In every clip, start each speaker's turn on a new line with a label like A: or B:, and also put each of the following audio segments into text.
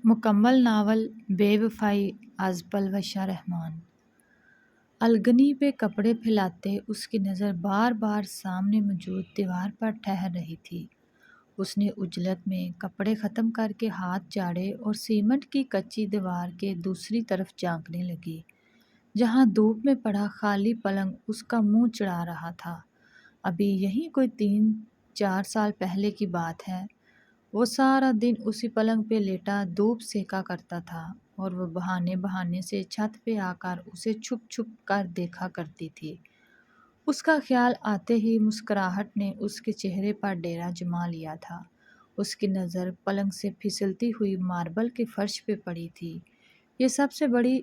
A: مکمل ناول بے وفائی از پلوشہ رحمان۔ الگنی پہ کپڑے پھیلاتے اس کی نظر بار بار سامنے موجود دیوار پر ٹھہر رہی تھی۔ اس نے عجلت میں کپڑے ختم کر کے ہاتھ جھاڑے اور سیمنٹ کی کچی دیوار کے دوسری طرف جھانکنے لگی، جہاں دھوپ میں پڑا خالی پلنگ اس کا منہ چڑھا رہا تھا۔ ابھی یہی کوئی 3-4 سال پہلے کی بات ہے۔ وہ سارا دن اسی پلنگ پہ لیٹا دھوپ سیکا کرتا تھا اور وہ بہانے سے چھت پہ آ کر اسے چھپ چھپ کر دیکھا کرتی تھی۔ اس کا خیال آتے ہی مسکراہٹ نے اس کے چہرے پر ڈیرا جما لیا تھا۔ اس کی نظر پلنگ سے پھسلتی ہوئی ماربل کے فرش پہ پڑی تھی۔ یہ سب سے بڑی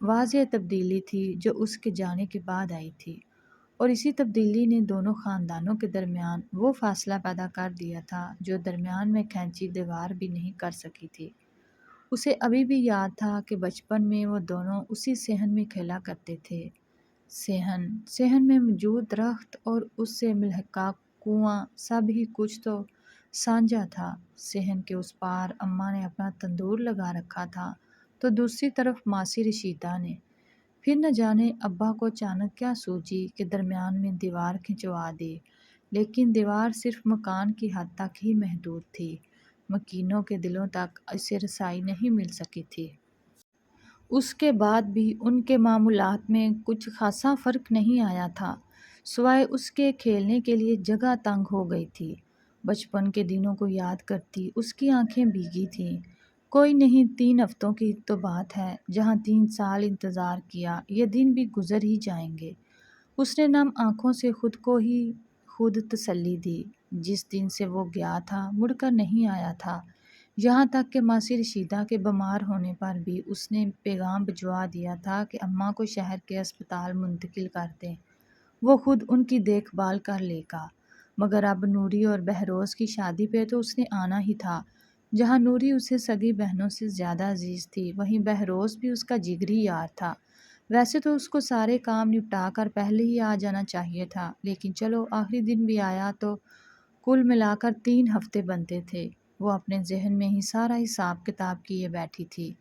A: واضح تبدیلی تھی جو اس کے جانے کے بعد آئی تھی، اور اسی تبدیلی نے دونوں خاندانوں کے درمیان وہ فاصلہ پیدا کر دیا تھا جو درمیان میں کھینچی دیوار بھی نہیں کر سکی تھی۔ اسے ابھی بھی یاد تھا کہ بچپن میں وہ دونوں اسی صحن میں کھیلا کرتے تھے۔ صحن میں موجود درخت اور اس سے ملحقہ کنواں، سب ہی کچھ تو سانجھا تھا۔ صحن کے اس پار اماں نے اپنا تندور لگا رکھا تھا تو دوسری طرف ماسی رشیدہ نے۔ پھر نہ جانے ابا کو اچانک کیا سوچی کہ درمیان میں دیوار کھنچوا دے، لیکن دیوار صرف مکان کی حد تک ہی محدود تھی، مکینوں کے دلوں تک اسے رسائی نہیں مل سکی تھی۔ اس کے بعد بھی ان کے معمولات میں کچھ خاصا فرق نہیں آیا تھا، سوائے اس کے کھیلنے کے لیے جگہ تنگ ہو گئی تھی۔ بچپن کے دنوں کو یاد کرتی اس کی آنکھیں بھیگی تھیں۔ کوئی نہیں، 3 ہفتوں کی تو بات ہے، جہاں 3 سال انتظار کیا، یہ دن بھی گزر ہی جائیں گے۔ اس نے نم آنکھوں سے خود کو ہی خود تسلی دی۔ جس دن سے وہ گیا تھا مڑ کر نہیں آیا تھا، یہاں تک کہ ماسی رشیدہ کے بیمار ہونے پر بھی اس نے پیغام بھجوا دیا تھا کہ اماں کو شہر کے اسپتال منتقل کر دیں، وہ خود ان کی دیکھ بھال کر لے گا۔ مگر اب نوری اور بہروز کی شادی پہ تو اس نے آنا ہی تھا۔ جہاں نوری اسے سگی بہنوں سے زیادہ عزیز تھی، وہیں بہروز بھی اس کا جگری یار تھا۔ ویسے تو اس کو سارے کام نپٹا کر پہلے ہی آ جانا چاہیے تھا، لیکن چلو آخری دن بھی آیا تو کل ملا کر 3 ہفتے بنتے تھے۔ وہ اپنے ذہن میں ہی سارا حساب کتاب کیے بیٹھی تھی۔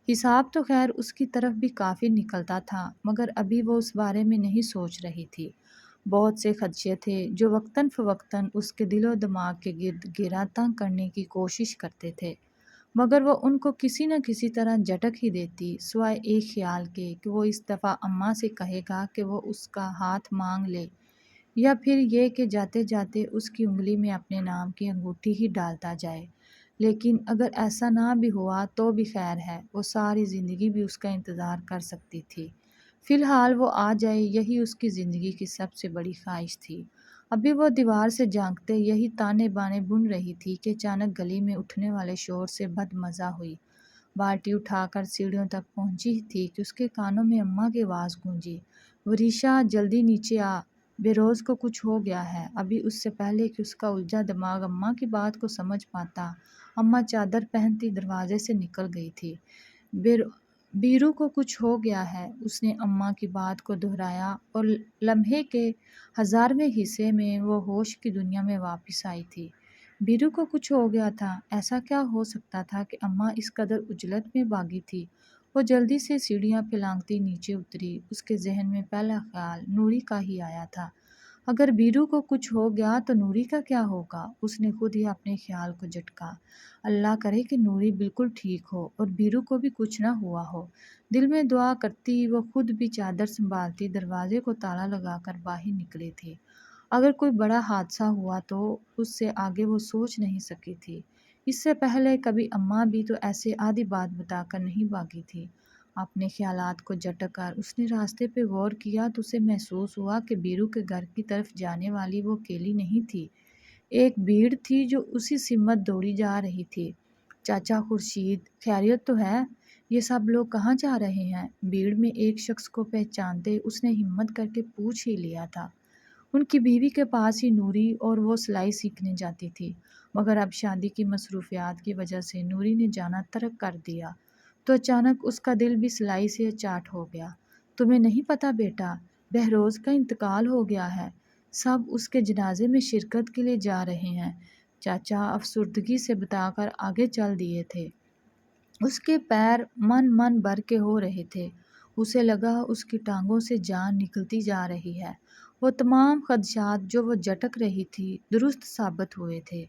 A: حساب تو خیر اس کی طرف بھی کافی نکلتا تھا، مگر ابھی وہ اس بارے میں نہیں سوچ رہی تھی۔ بہت سے خدشے تھے جو وقتاً فوقتاً اس کے دل و دماغ کے گرد گھیرا تنگ کرنے کی کوشش کرتے تھے، مگر وہ ان کو کسی نہ کسی طرح جھٹک ہی دیتی، سوائے ایک خیال کے کہ وہ اس دفعہ اماں سے کہے گا کہ وہ اس کا ہاتھ مانگ لے، یا پھر یہ کہ جاتے جاتے اس کی انگلی میں اپنے نام کی انگوٹھی ہی ڈالتا جائے۔ لیکن اگر ایسا نہ بھی ہوا تو بھی خیر ہے، وہ ساری زندگی بھی اس کا انتظار کر سکتی تھی۔ فی الحال وہ آ جائے، یہی اس کی زندگی کی سب سے بڑی خواہش تھی۔ ابھی وہ دیوار سے جھانکتے یہی تانے بانے بن رہی تھی کہ اچانک گلی میں اٹھنے والے شور سے بد مزہ ہوئی۔ بالٹی اٹھا کر سیڑھیوں تک پہنچی تھی کہ اس کے کانوں میں اماں کی آواز گونجی، وریشا جلدی نیچے آ، بہروز کو کچھ ہو گیا ہے۔ ابھی اس سے پہلے کہ اس کا الجھا دماغ اماں کی بات کو سمجھ پاتا، اماں چادر پہنتی دروازے سے نکل گئی تھی۔ بیرو کو کچھ ہو گیا ہے، اس نے اماں کی بات کو دہرایا، اور لمحے کے 1000ویں حصے میں وہ ہوش کی دنیا میں واپس آئی تھی۔ بیرو کو کچھ ہو گیا تھا، ایسا کیا ہو سکتا تھا کہ اماں اس قدر عجلت میں بھاگی تھی؟ وہ جلدی سے سیڑھیاں پھلانگتی نیچے اتری۔ اس کے ذہن میں پہلا خیال نوری کا ہی آیا تھا۔ اگر بیرو کو کچھ ہو گیا تو نوری کا کیا ہوگا؟ اس نے خود ہی اپنے خیال کو جھٹکا۔ اللہ کرے کہ نوری بالکل ٹھیک ہو اور بیرو کو بھی کچھ نہ ہوا ہو۔ دل میں دعا کرتی وہ خود بھی چادر سنبھالتی دروازے کو تالا لگا کر باہر نکلی تھی۔ اگر کوئی بڑا حادثہ ہوا تو اس سے آگے وہ سوچ نہیں سکی تھی۔ اس سے پہلے کبھی اماں بھی تو ایسے آدھی بات بتا کر نہیں بھاگی تھی۔ اپنے خیالات کو جھٹک کر اس نے راستے پہ غور کیا تو اسے محسوس ہوا کہ بیرو کے گھر کی طرف جانے والی وہ اکیلی نہیں تھی، ایک بھیڑ تھی جو اسی سمت دوڑی جا رہی تھی۔ چاچا خورشید، خیریت تو ہے؟ یہ سب لوگ کہاں جا رہے ہیں؟ بھیڑ میں ایک شخص کو پہچانتے اس نے ہمت کر کے پوچھ ہی لیا تھا۔ ان کی بیوی کے پاس ہی نوری اور وہ سلائی سیکھنے جاتی تھی، مگر اب شادی کی مصروفیات کی وجہ سے نوری نے جانا ترک کر دیا تو اچانک اس کا دل بھی سلائی سے اچاٹ ہو گیا۔ تمہیں نہیں پتا بیٹا، بہروز کا انتقال ہو گیا ہے، سب اس کے جنازے میں شرکت کے لیے جا رہے ہیں، چاچا افسردگی سے بتا کر آگے چل دیے تھے۔ اس کے پیر من من بھر کے ہو رہے تھے۔ اسے لگا اس کی ٹانگوں سے جان نکلتی جا رہی ہے۔ وہ تمام خدشات جو وہ جھٹک رہی تھی درست ثابت ہوئے تھے۔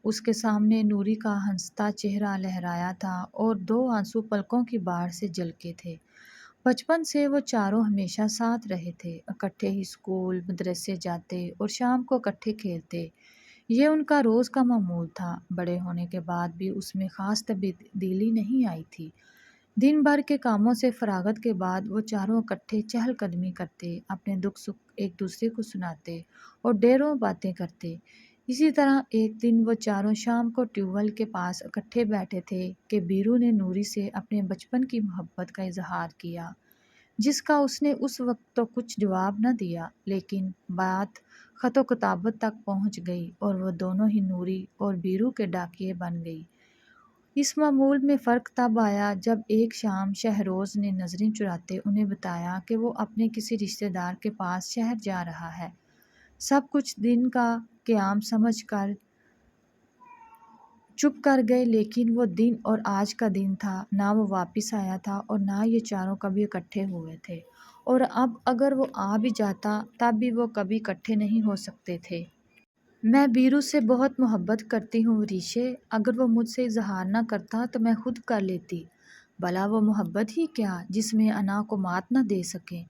A: اس کے سامنے نوری کا ہنستا چہرہ لہرایا تھا اور دو آنسو پلکوں کی باڑھ سے جھلکے تھے۔ بچپن سے وہ چاروں ہمیشہ ساتھ رہے تھے، اکٹھے ہی اسکول مدرسے جاتے اور شام کو اکٹھے کھیلتے۔ یہ ان کا روز کا معمول تھا۔ بڑے ہونے کے بعد بھی اس میں خاص تبدیلی نہیں آئی تھی۔ دن بھر کے کاموں سے فراغت کے بعد وہ چاروں اکٹھے چہل قدمی کرتے، اپنے دکھ سکھ ایک دوسرے کو سناتے اور ڈھیروں باتیں کرتے۔ اسی طرح ایک دن وہ چاروں شام کو ٹیوب ویل کے پاس اکٹھے بیٹھے تھے کہ بیرو نے نوری سے اپنے بچپن کی محبت کا اظہار کیا، جس کا اس نے اس وقت تو کچھ جواب نہ دیا، لیکن بات خط و کتابت تک پہنچ گئی اور وہ دونوں ہی نوری اور بیرو کے ڈاکیے بن گئی۔ اس معمول میں فرق تب آیا جب ایک شام شہروز نے نظریں چراتے انہیں بتایا کہ وہ اپنے کسی رشتہ دار کے پاس شہر جا رہا ہے۔ سب کچھ دن کا قیام سمجھ کر چپ کر گئے، لیکن وہ دن اور آج کا دن تھا، نہ وہ واپس آیا تھا اور نہ یہ چاروں کبھی اکٹھے ہوئے تھے، اور اب اگر وہ آ بھی جاتا تب بھی وہ کبھی اکٹھے نہیں ہو سکتے تھے۔ میں بیرو سے بہت محبت کرتی ہوں وریشے، اگر وہ مجھ سے اظہار نہ کرتا تو میں خود کر لیتی۔ بھلا وہ محبت ہی کیا جس میں انا کو مات نہ دے سکیں۔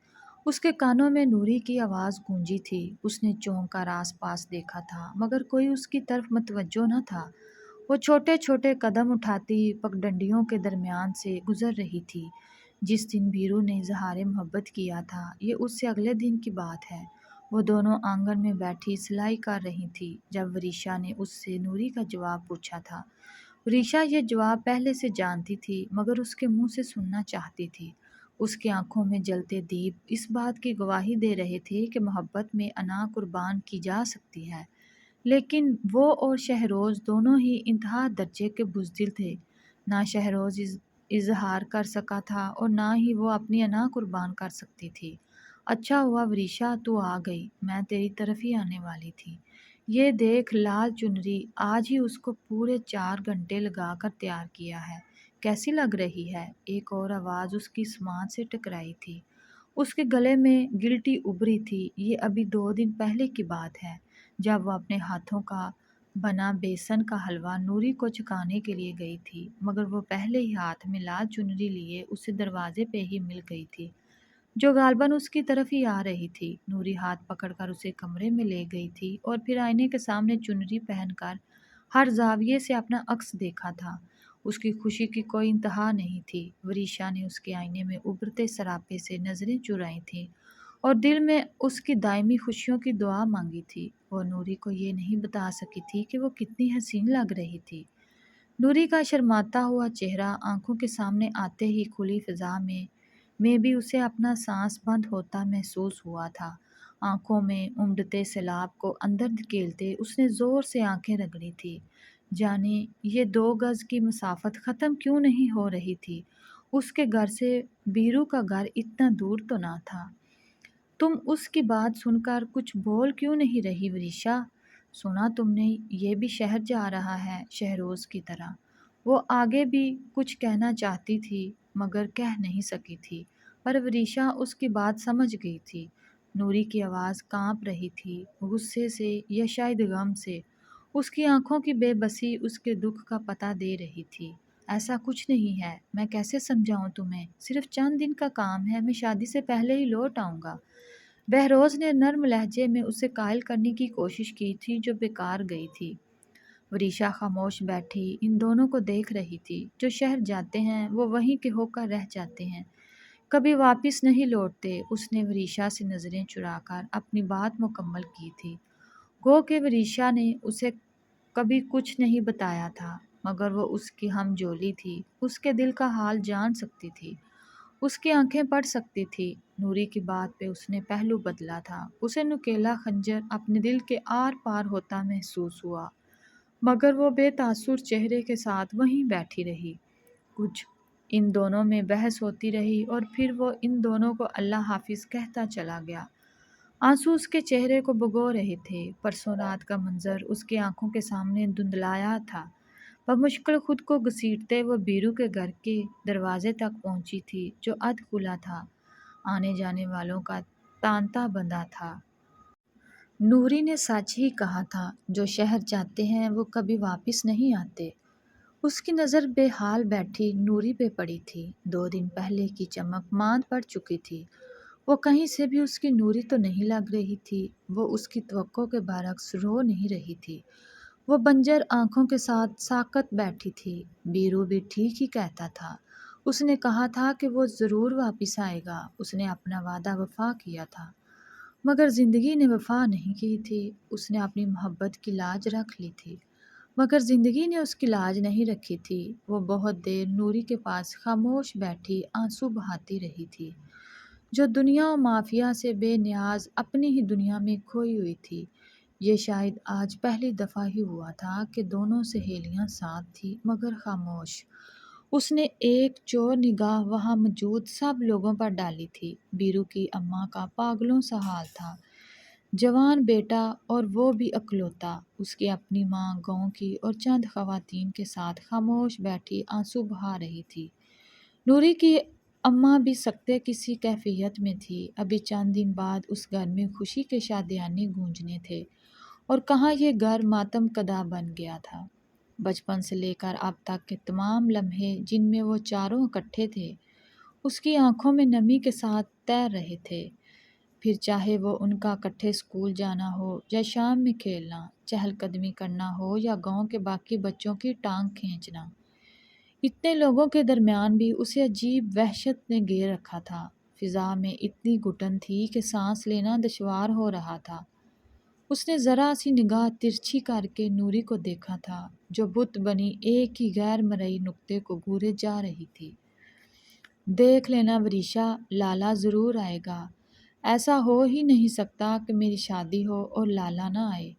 A: اس کے کانوں میں نوری کی آواز گونجی تھی۔ اس نے چونک کر آس پاس دیکھا تھا مگر کوئی اس کی طرف متوجہ نہ تھا۔ وہ چھوٹے چھوٹے قدم اٹھاتی پگڈنڈیوں کے درمیان سے گزر رہی تھی۔ جس دن بیرو نے اظہار محبت کیا تھا یہ اس سے اگلے دن کی بات ہے۔ وہ دونوں آنگن میں بیٹھی سلائی کر رہی تھی جب وریشا نے اس سے نوری کا جواب پوچھا تھا۔ وریشا یہ جواب پہلے سے جانتی تھی مگر اس کے منہ سے سننا چاہتی تھی۔ اس کی آنکھوں میں جلتے دیپ اس بات کی گواہی دے رہے تھے کہ محبت میں انا قربان کی جا سکتی ہے، لیکن وہ اور شہروز دونوں ہی انتہا درجے کے بزدل تھے۔ نہ شہروز اظہار کر سکا تھا اور نہ ہی وہ اپنی انا قربان کر سکتی تھی۔ اچھا ہوا وریشا تو آ گئی، میں تیری طرف ہی آنے والی تھی۔ یہ دیکھ لال چنری آج ہی اس کو پورے 4 گھنٹے لگا کر تیار کیا ہے، کیسی لگ رہی ہے؟ ایک اور آواز اس کی سماعت سے ٹکرائی تھی۔ اس کے گلے میں گلٹی ابھری تھی۔ یہ ابھی 2 دن پہلے کی بات ہے جب وہ اپنے ہاتھوں کا بنا بیسن کا حلوہ نوری کو چکھانے کے لیے گئی تھی، مگر وہ پہلے ہی ہاتھ میں لال چنری لیے اسے دروازے پہ ہی مل گئی تھی، جو غالباً اس کی طرف ہی آ رہی تھی۔ نوری ہاتھ پکڑ کر اسے کمرے میں لے گئی تھی اور پھر آئینے کے سامنے چنری پہن کر ہر زاویے سے اپنا عکس دیکھا تھا۔ اس کی خوشی کی کوئی انتہا نہیں تھی۔ وریشا نے اس کے آئینے میں ابھرتے سراپے سے نظریں چرائی تھیں اور دل میں اس کی دائمی خوشیوں کی دعا مانگی تھی۔ وہ نوری کو یہ نہیں بتا سکی تھی کہ وہ کتنی حسین لگ رہی تھی۔ نوری کا شرماتا ہوا چہرہ آنکھوں کے سامنے آتے ہی کھلی فضا میں بھی اسے اپنا سانس بند ہوتا محسوس ہوا تھا۔ آنکھوں میں امڑتے سیلاب کو اندر دھکیلتے اس نے زور سے آنکھیں رگڑی تھی۔ جانے یہ 2 گز کی مسافت ختم کیوں نہیں ہو رہی تھی؟ اس کے گھر سے بیرو کا گھر اتنا دور تو نہ تھا۔ تم اس کی بات سن کر کچھ بول کیوں نہیں رہی وریشا؟ سنا تم نے یہ بھی شہر جا رہا ہے شہروز کی طرح؟ وہ آگے بھی کچھ کہنا چاہتی تھی مگر کہہ نہیں سکی تھی، پر وریشا اس کی بات سمجھ گئی تھی۔ نوری کی آواز کانپ رہی تھی، غصے سے یا شاید غم سے۔ اس کی آنکھوں کی بے بسی اس کے دکھ کا پتہ دے رہی تھی۔ ایسا کچھ نہیں ہے، میں کیسے سمجھاؤں تمہیں؟ صرف چند دن کا کام ہے، میں شادی سے پہلے ہی لوٹ آؤں گا۔ بہروز نے نرم لہجے میں اسے قائل کرنے کی کوشش کی تھی جو بیکار گئی تھی۔ وریشا خاموش بیٹھی ان دونوں کو دیکھ رہی تھی۔ جو شہر جاتے ہیں وہ وہیں کے ہو کر رہ جاتے ہیں، کبھی واپس نہیں لوٹتے۔ اس نے وریشا سے نظریں چرا کر اپنی بات مکمل کی تھی۔ گو کہ وریشا نے اسے کبھی کچھ نہیں بتایا تھا مگر وہ اس کی ہم جولی تھی، اس کے دل کا حال جان سکتی تھی، اس کی آنکھیں پڑھ سکتی تھی۔ نوری کی بات پہ اس نے پہلو بدلا تھا۔ اسے نکیلا خنجر اپنے دل کے آر پار ہوتا محسوس ہوا، مگر وہ بے تاثر چہرے کے ساتھ وہیں بیٹھی رہی۔ کچھ ان دونوں میں بحث ہوتی رہی اور پھر وہ ان دونوں کو اللہ حافظ کہتا چلا گیا۔ آنسو اس کے چہرے کو بھگو رہے تھے۔ پرسوں رات کا منظر اس کی آنکھوں کے سامنے دھندلایا تھا۔ بمشکل خود کو گھسیٹتے وہ بیرو کے گھر کے دروازے تک پہنچی تھی جو ادھ کھلا تھا، آنے جانے والوں کا تانتا بندھا تھا۔ نوری نے سچ ہی کہا تھا، جو شہر جاتے ہیں وہ کبھی واپس نہیں آتے۔ اس کی نظر بے حال بیٹھی نوری پہ پڑی تھی۔ 2 دن پہلے کی چمک ماند پڑ چکی تھی۔ وہ کہیں سے بھی اس کی نوری تو نہیں لگ رہی تھی۔ وہ اس کی توقع کے برعکس رو نہیں رہی تھی۔ وہ بنجر آنکھوں کے ساتھ ساکت بیٹھی تھی۔ بیرو بھی ٹھیک ہی کہتا تھا۔ اس نے کہا تھا کہ وہ ضرور واپس آئے گا۔ اس نے اپنا وعدہ وفا کیا تھا، مگر زندگی نے وفا نہیں کی تھی۔ اس نے اپنی محبت کی لاج رکھ لی تھی، مگر زندگی نے اس کی لاج نہیں رکھی تھی۔ وہ بہت دیر نوری کے پاس خاموش بیٹھی آنسو بہاتی رہی تھی، جو دنیا و مافیا سے بے نیاز اپنی ہی دنیا میں کھوئی ہوئی تھی۔ یہ شاید آج پہلی دفعہ ہی ہوا تھا کہ دونوں سہیلیاں ساتھ تھیں مگر خاموش۔ اس نے ایک چور نگاہ وہاں موجود سب لوگوں پر ڈالی تھی۔ بیرو کی اماں کا پاگلوں سا حال تھا، جوان بیٹا اور وہ بھی اکلوتا۔ اس کی اپنی ماں گاؤں کی اور چند خواتین کے ساتھ خاموش بیٹھی آنسو بہا رہی تھی۔ نوری کی اماں بھی سکتے کسی کیفیت میں تھی۔ ابھی چند دن بعد اس گھر میں خوشی کے شادیانے گونجنے تھے، اور کہاں یہ گھر ماتم کدا بن گیا تھا۔ بچپن سے لے کر اب تک کے تمام لمحے جن میں وہ چاروں اکٹھے تھے، اس کی آنکھوں میں نمی کے ساتھ تیر رہے تھے۔ پھر چاہے وہ ان کا اکٹھے اسکول جانا ہو یا شام میں کھیلنا، چہل قدمی کرنا ہو یا گاؤں کے باقی بچوں کی ٹانگ کھینچنا، اتنے لوگوں کے درمیان بھی اسے عجیب وحشت نے گھیر رکھا تھا۔ فضا میں اتنی گھٹن تھی کہ سانس لینا دشوار ہو رہا تھا۔ اس نے ذرا سی نگاہ ترچھی کر کے نوری کو دیکھا تھا، جو بت بنی ایک ہی غیر مرئی نقطے کو گھورے جا رہی تھی۔ دیکھ لینا وریشا، لالا ضرور آئے گا۔ ایسا ہو ہی نہیں سکتا کہ میری شادی ہو اور لالا نہ آئے۔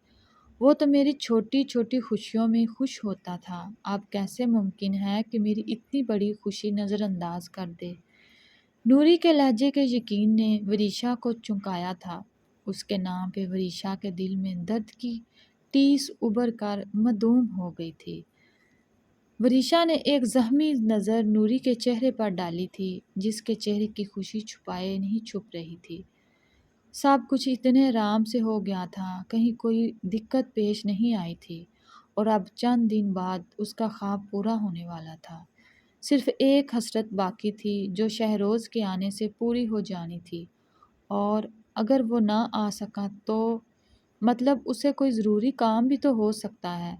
A: وہ تو میری چھوٹی چھوٹی خوشیوں میں خوش ہوتا تھا، اب کیسے ممکن ہے کہ میری اتنی بڑی خوشی نظر انداز کر دے؟ نوری کے لہجے کے یقین نے وریشا کو چونکایا تھا۔ اس کے نام پہ وریشا کے دل میں درد کی ٹیس ابھر کر معدوم ہو گئی تھی۔ وریشا نے ایک زخمی نظر نوری کے چہرے پر ڈالی تھی، جس کے چہرے کی خوشی چھپائے نہیں چھپ رہی تھی۔ سب کچھ اتنے آرام سے ہو گیا تھا، کہیں کوئی دقت پیش نہیں آئی تھی، اور اب چند دن بعد اس کا خواب پورا ہونے والا تھا۔ صرف ایک حسرت باقی تھی جو شہروز کے آنے سے پوری ہو جانی تھی، اور اگر وہ نہ آ سکا تو مطلب اسے کوئی ضروری کام بھی تو ہو سکتا ہے،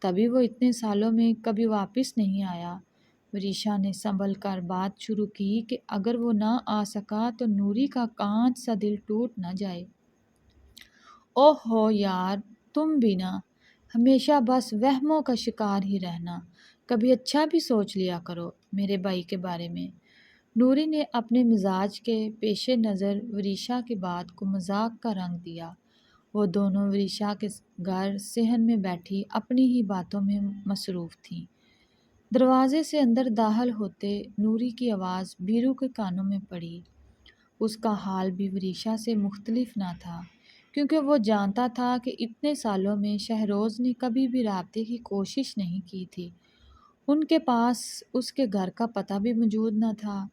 A: تبھی وہ اتنے سالوں میں کبھی واپس نہیں آیا۔ وریشا نے سنبھل کر بات شروع کی کہ اگر وہ نہ آ سکا تو نوری کا کانچ سا دل ٹوٹ نہ جائے۔ اوہ ہو یار، تم بھی نا، ہمیشہ بس وہموں کا شکار ہی رہنا، کبھی اچھا بھی سوچ لیا کرو میرے بھائی کے بارے میں۔ نوری نے اپنے مزاج کے پیش نظر وریشا کی بات کو مذاق کا رنگ دیا۔ وہ دونوں وریشا کے گھر صحن میں بیٹھی اپنی ہی باتوں میں مصروف تھیں۔ دروازے سے اندر داخل ہوتے نوری کی آواز بیرو کے کانوں میں پڑی۔ اس کا حال بھی وریشا سے مختلف نہ تھا، کیونکہ وہ جانتا تھا کہ اتنے سالوں میں شہروز نے کبھی بھی رابطے کی کوشش نہیں کی تھی۔ ان کے پاس اس کے گھر کا پتہ بھی موجود نہ تھا،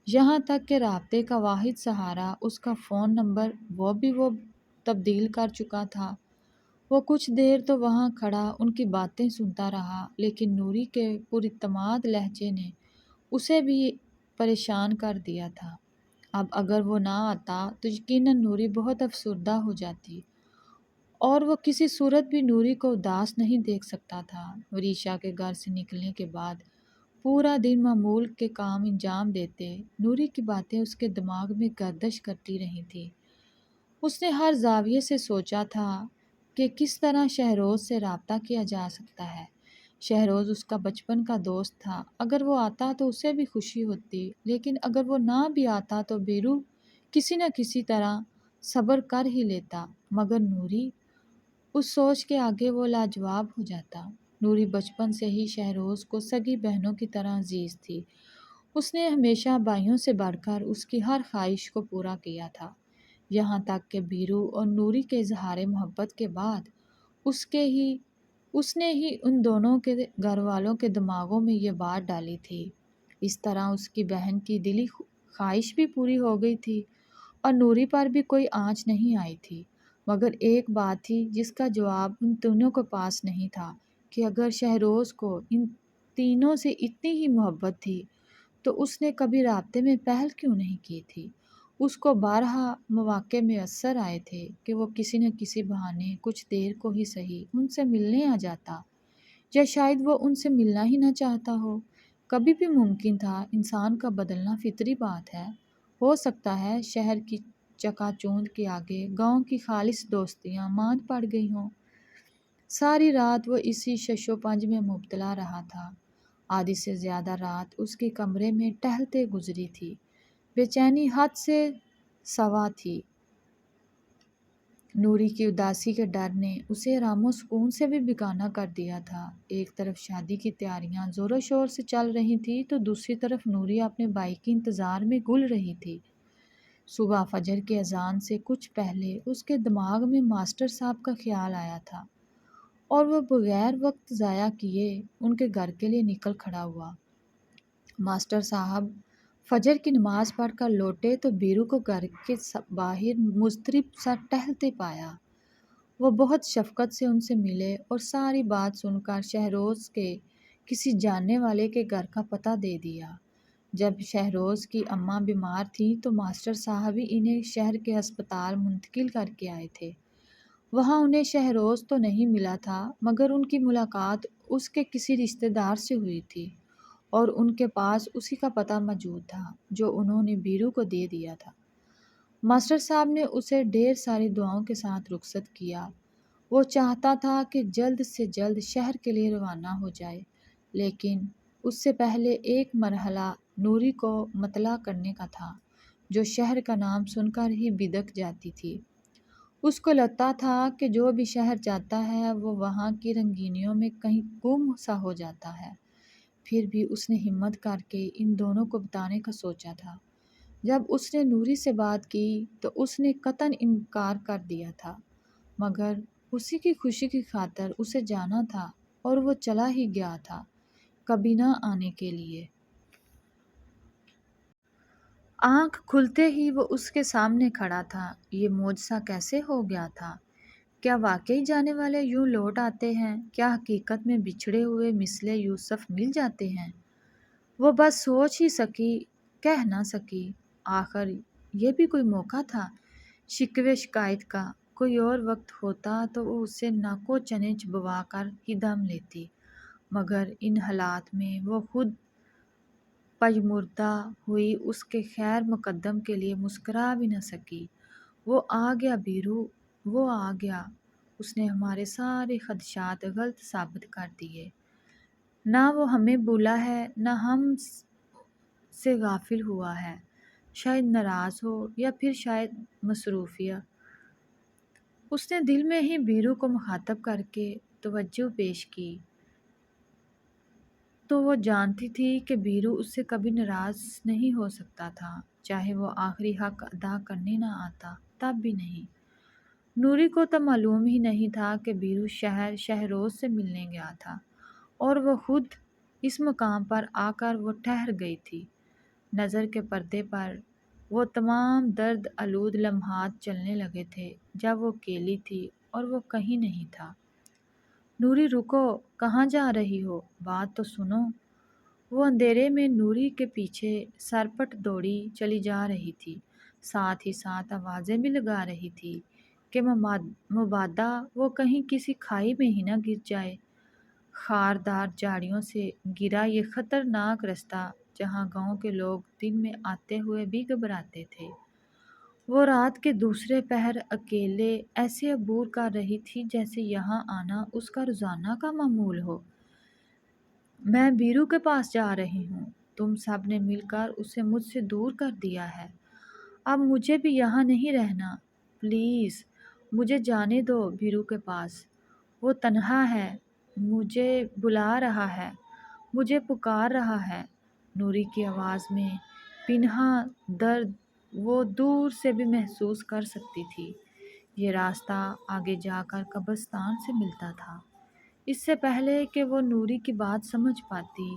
A: یہاں تک کہ رابطے کا واحد سہارا اس کا فون نمبر وہ تبدیل کر چکا تھا۔ وہ کچھ دیر تو وہاں کھڑا ان کی باتیں سنتا رہا، لیکن نوری کے پراعتماد لہجے نے اسے بھی پریشان کر دیا تھا۔ اب اگر وہ نہ آتا تو یقیناً نوری بہت افسردہ ہو جاتی، اور وہ کسی صورت بھی نوری کو اداس نہیں دیکھ سکتا تھا۔ وریشا کے گھر سے نکلنے کے بعد پورا دن معمول کے کام انجام دیتے نوری کی باتیں اس کے دماغ میں گردش کرتی رہی تھی۔ اس نے ہر زاویے سے سوچا تھا کہ کس طرح شہروز سے رابطہ کیا جا سکتا ہے۔ شہروز اس کا بچپن کا دوست تھا، اگر وہ آتا تو اسے بھی خوشی ہوتی، لیکن اگر وہ نہ بھی آتا تو بیرو کسی نہ کسی طرح صبر کر ہی لیتا، مگر نوری، اس سوچ کے آگے وہ لاجواب ہو جاتا۔ نوری بچپن سے ہی شہروز کو سگی بہنوں کی طرح عزیز تھی۔ اس نے ہمیشہ بھائیوں سے بڑھ کر اس کی ہر خواہش کو پورا کیا تھا، یہاں تک کہ بیرو اور نوری کے اظہار محبت کے بعد اس کے ہی اس نے ہی ان دونوں کے گھر والوں کے دماغوں میں یہ بات ڈالی تھی۔ اس طرح اس کی بہن کی دلی خواہش بھی پوری ہو گئی تھی اور نوری پر بھی کوئی آنچ نہیں آئی تھی۔ مگر ایک بات تھی جس کا جواب ان تینوں کے پاس نہیں تھا کہ اگر شہروز کو ان تینوں سے اتنی ہی محبت تھی تو اس نے کبھی رابطے میں پہل کیوں نہیں کی تھی؟ اس کو بارہا مواقع میسر آئے تھے کہ وہ کسی نہ کسی بہانے کچھ دیر کو ہی صحیح ان سے ملنے آ جاتا، یا شاید وہ ان سے ملنا ہی نہ چاہتا ہو۔ کبھی بھی ممکن تھا، انسان کا بدلنا فطری بات ہے۔ ہو سکتا ہے شہر کی چکا چوند کے آگے گاؤں کی خالص دوستیاں ماند پڑ گئی ہوں۔ ساری رات وہ اسی شش و پنج میں مبتلا رہا تھا۔ آدھی سے زیادہ رات اس کے کمرے میں ٹہلتے گزری تھی۔ بے چینی حد سے سوا تھی۔ نوری کی اداسی کے ڈر نے اسے آرام و سکون سے بھی بیگانہ کر دیا تھا۔ ایک طرف شادی کی تیاریاں زور و شور سے چل رہی تھی تو دوسری طرف نوری اپنے بھائی کے انتظار میں گل رہی تھی۔ صبح فجر کے اذان سے کچھ پہلے اس کے دماغ میں ماسٹر صاحب کا خیال آیا تھا اور وہ بغیر وقت ضائع کیے ان کے گھر کے لیے نکل کھڑا ہوا۔ ماسٹر صاحب فجر کی نماز پڑھ کر لوٹے تو بیرو کو گھر کے باہر مضطرب سا ٹہلتے پایا۔ وہ بہت شفقت سے ان سے ملے اور ساری بات سن کر شہروز کے کسی جاننے والے کے گھر کا پتہ دے دیا۔ جب شہروز کی اماں بیمار تھیں تو ماسٹر صاحب ہی انہیں شہر کے ہسپتال منتقل کر کے آئے تھے۔ وہاں انہیں شہروز تو نہیں ملا تھا مگر ان کی ملاقات اس کے کسی رشتہ دار سے ہوئی تھی اور ان کے پاس اسی کا پتہ موجود تھا جو انہوں نے بیرو کو دے دیا تھا۔ ماسٹر صاحب نے اسے ڈھیر ساری دعاؤں کے ساتھ رخصت کیا۔ وہ چاہتا تھا کہ جلد سے جلد شہر کے لیے روانہ ہو جائے، لیکن اس سے پہلے ایک مرحلہ نوری کو مطلع کرنے کا تھا جو شہر کا نام سن کر ہی بدک جاتی تھی۔ اس کو لگتا تھا کہ جو بھی شہر جاتا ہے وہ وہاں کی رنگینیوں میں کہیں گم سا ہو جاتا ہے۔ پھر بھی اس نے ہمت کر کے ان دونوں کو بتانے کا سوچا تھا۔ جب اس نے نوری سے بات کی تو اس نے قطعاً انکار کر دیا تھا، مگر اسی کی خوشی کی خاطر اسے جانا تھا اور وہ چلا ہی گیا تھا، کبھی نہ آنے کے لیے۔ آنکھ کھلتے ہی وہ اس کے سامنے کھڑا تھا۔ یہ معجزہ کیسے ہو گیا تھا؟ کیا واقعی جانے والے یوں لوٹ آتے ہیں؟ کیا حقیقت میں بچھڑے ہوئے مثل یوسف مل جاتے ہیں؟ وہ بس سوچ ہی سکی، کہہ نہ سکی۔ آخر یہ بھی کوئی موقع تھا شکوے شکایت کا۔ کوئی اور وقت ہوتا تو وہ اسے ناکو چنے چبوا کر ہی دم لیتی، مگر ان حالات میں وہ خود پژمردہ ہوئی اس کے خیر مقدم کے لیے مسکرا بھی نہ سکی۔ وہ آ گیا بیرو، وہ آ گیا۔ اس نے ہمارے سارے خدشات غلط ثابت کر دیے۔ نہ وہ ہمیں بھولا ہے نہ ہم سے غافل ہوا ہے۔ شاید ناراض ہو یا پھر شاید مصروفیہ۔ اس نے دل میں ہی بیرو کو مخاطب کر کے توجہ پیش کی تو وہ جانتی تھی کہ بیرو اس سے کبھی ناراض نہیں ہو سکتا تھا، چاہے وہ آخری حق ادا کرنے نہ آتا تب بھی نہیں۔ نوری کو تو معلوم ہی نہیں تھا کہ بیرو شہروز سے ملنے گیا تھا اور وہ خود اس مقام پر آ کر وہ ٹھہر گئی تھی۔ نظر کے پردے پر وہ تمام درد آلود لمحات چلنے لگے تھے جب وہ اکیلی تھی اور وہ کہیں نہیں تھا۔ نوری رکو، کہاں جا رہی ہو؟ بات تو سنو۔ وہ اندھیرے میں نوری کے پیچھے سرپٹ دوڑی چلی جا رہی تھی، ساتھ ہی ساتھ آوازیں بھی لگا رہی تھی کہ مبادا وہ کہیں کسی کھائی میں ہی نہ گر جائے۔ خاردار جھاڑیوں سے گھرا یہ خطرناک رستہ جہاں گاؤں کے لوگ دن میں آتے ہوئے بھی گھبراتے تھے، وہ رات کے دوسرے پہر اکیلے ایسے عبور کر رہی تھی جیسے یہاں آنا اس کا روزانہ کا معمول ہو۔ میں بیرو کے پاس جا رہی ہوں، تم سب نے مل کر اسے مجھ سے دور کر دیا ہے، اب مجھے بھی یہاں نہیں رہنا، پلیز مجھے جانے دو بیرو کے پاس۔ وہ تنہا ہے، مجھے بلا رہا ہے، مجھے پکار رہا ہے۔ نوری کی آواز میں پنہاں درد وہ دور سے بھی محسوس کر سکتی تھی۔ یہ راستہ آگے جا کر قبرستان سے ملتا تھا۔ اس سے پہلے کہ وہ نوری کی بات سمجھ پاتی،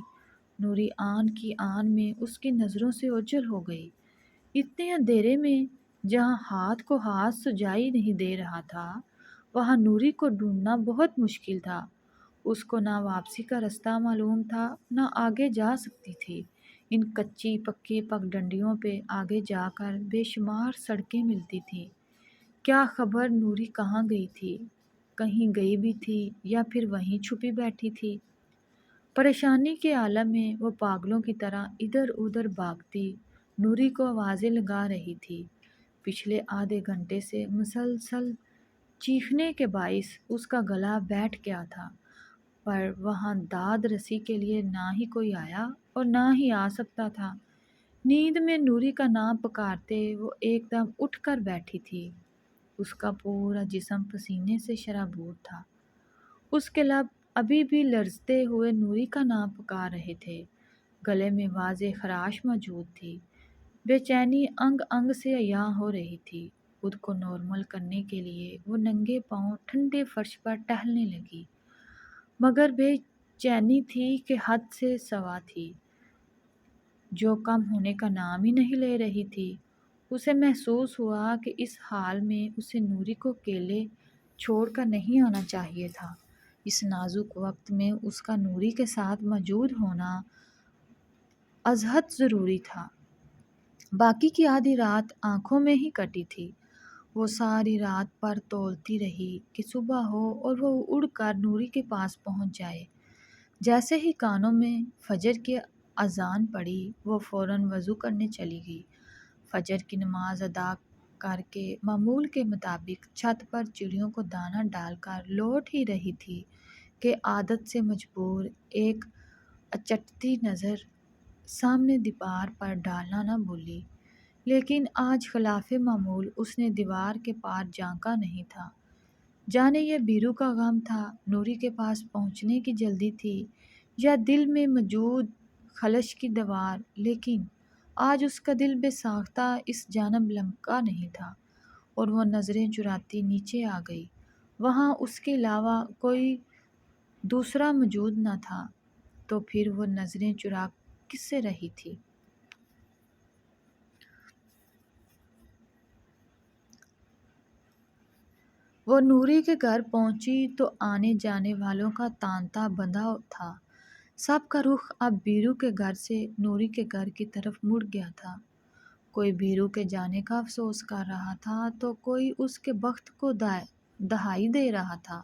A: نوری آن کی آن میں اس کی نظروں سے اوجھل ہو گئی۔ اتنے اندھیرے میں جہاں ہاتھ کو ہاتھ سجائی نہیں دے رہا تھا، وہاں نوری کو ڈھونڈنا بہت مشکل تھا۔ اس کو نہ واپسی کا راستہ معلوم تھا، نہ آگے جا سکتی تھی۔ ان کچی پکی پگڈنڈیوں پہ آگے جا کر بے شمار سڑکیں ملتی تھیں۔ کیا خبر نوری کہاں گئی تھی؟ کہیں گئی بھی تھی یا پھر وہیں چھپی بیٹھی تھی؟ پریشانی کے عالم میں وہ پاگلوں کی طرح ادھر ادھر بھاگتی نوری کو آوازیں لگا رہی تھی۔ پچھلے آدھے گھنٹے سے مسلسل چیخنے کے باعث اس کا گلا بیٹھ گیا تھا، پر وہاں داد رسی کے لیے نہ ہی کوئی آیا اور نہ ہی آ سکتا تھا۔ نیند میں نوری کا نام پکارتے وہ ایک دم اٹھ کر بیٹھی تھی۔ اس کا پورا جسم پسینے سے شرابور تھا۔ اس کے لب ابھی بھی لرزتے ہوئے نوری کا نام پکار رہے تھے۔ گلے میں واضح خراش موجود تھی۔ بے چینی انگ انگ سے عیاں ہو رہی تھی۔ خود کو نارمل کرنے کے لیے وہ ننگے پاؤں ٹھنڈے فرش پر ٹہلنے لگی، مگر بے چینی تھی کہ حد سے سوا تھی، جو کم ہونے کا نام ہی نہیں لے رہی تھی۔ اسے محسوس ہوا کہ اس حال میں اسے نوری کو اکیلے چھوڑ کر نہیں آنا چاہیے تھا۔ اس نازک وقت میں اس کا نوری کے ساتھ موجود ہونا ازحد ضروری تھا۔ باقی کی آدھی رات آنکھوں میں ہی کٹی تھی۔ وہ ساری رات پر تولتی رہی کہ صبح ہو اور وہ اڑ کر نوری کے پاس پہنچ جائے۔ جیسے ہی کانوں میں فجر کی اذان پڑی، وہ فوراً وضو کرنے چلی گئی۔ فجر کی نماز ادا کر کے معمول کے مطابق چھت پر چڑیوں کو دانہ ڈال کر لوٹ ہی رہی تھی کہ عادت سے مجبور ایک اچٹتی نظر سامنے دیوار پر ڈالنا نہ بھولی، لیکن آج خلاف معمول اس نے دیوار کے پار جھانکا نہیں تھا۔ جانے یہ بیرو کا غم تھا، نوری کے پاس پہنچنے کی جلدی تھی، یا دل میں موجود خلش کی دیوار، لیکن آج اس کا دل بے ساختہ اس جانب لمکا نہیں تھا، اور وہ نظریں چراتی نیچے آ گئی۔ وہاں اس کے علاوہ کوئی دوسرا موجود نہ تھا، تو پھر وہ نظریں چرا کس سے رہی تھی؟ وہ نوری کے گھر پہنچی تو آنے جانے والوں کا تانتا بندھا تھا۔ سب کا رخ اب بیرو کے گھر سے نوری کے گھر کی طرف مڑ گیا تھا۔ کوئی بیرو کے جانے کا افسوس کر رہا تھا تو کوئی اس کے بخت کو دہائی دے رہا تھا۔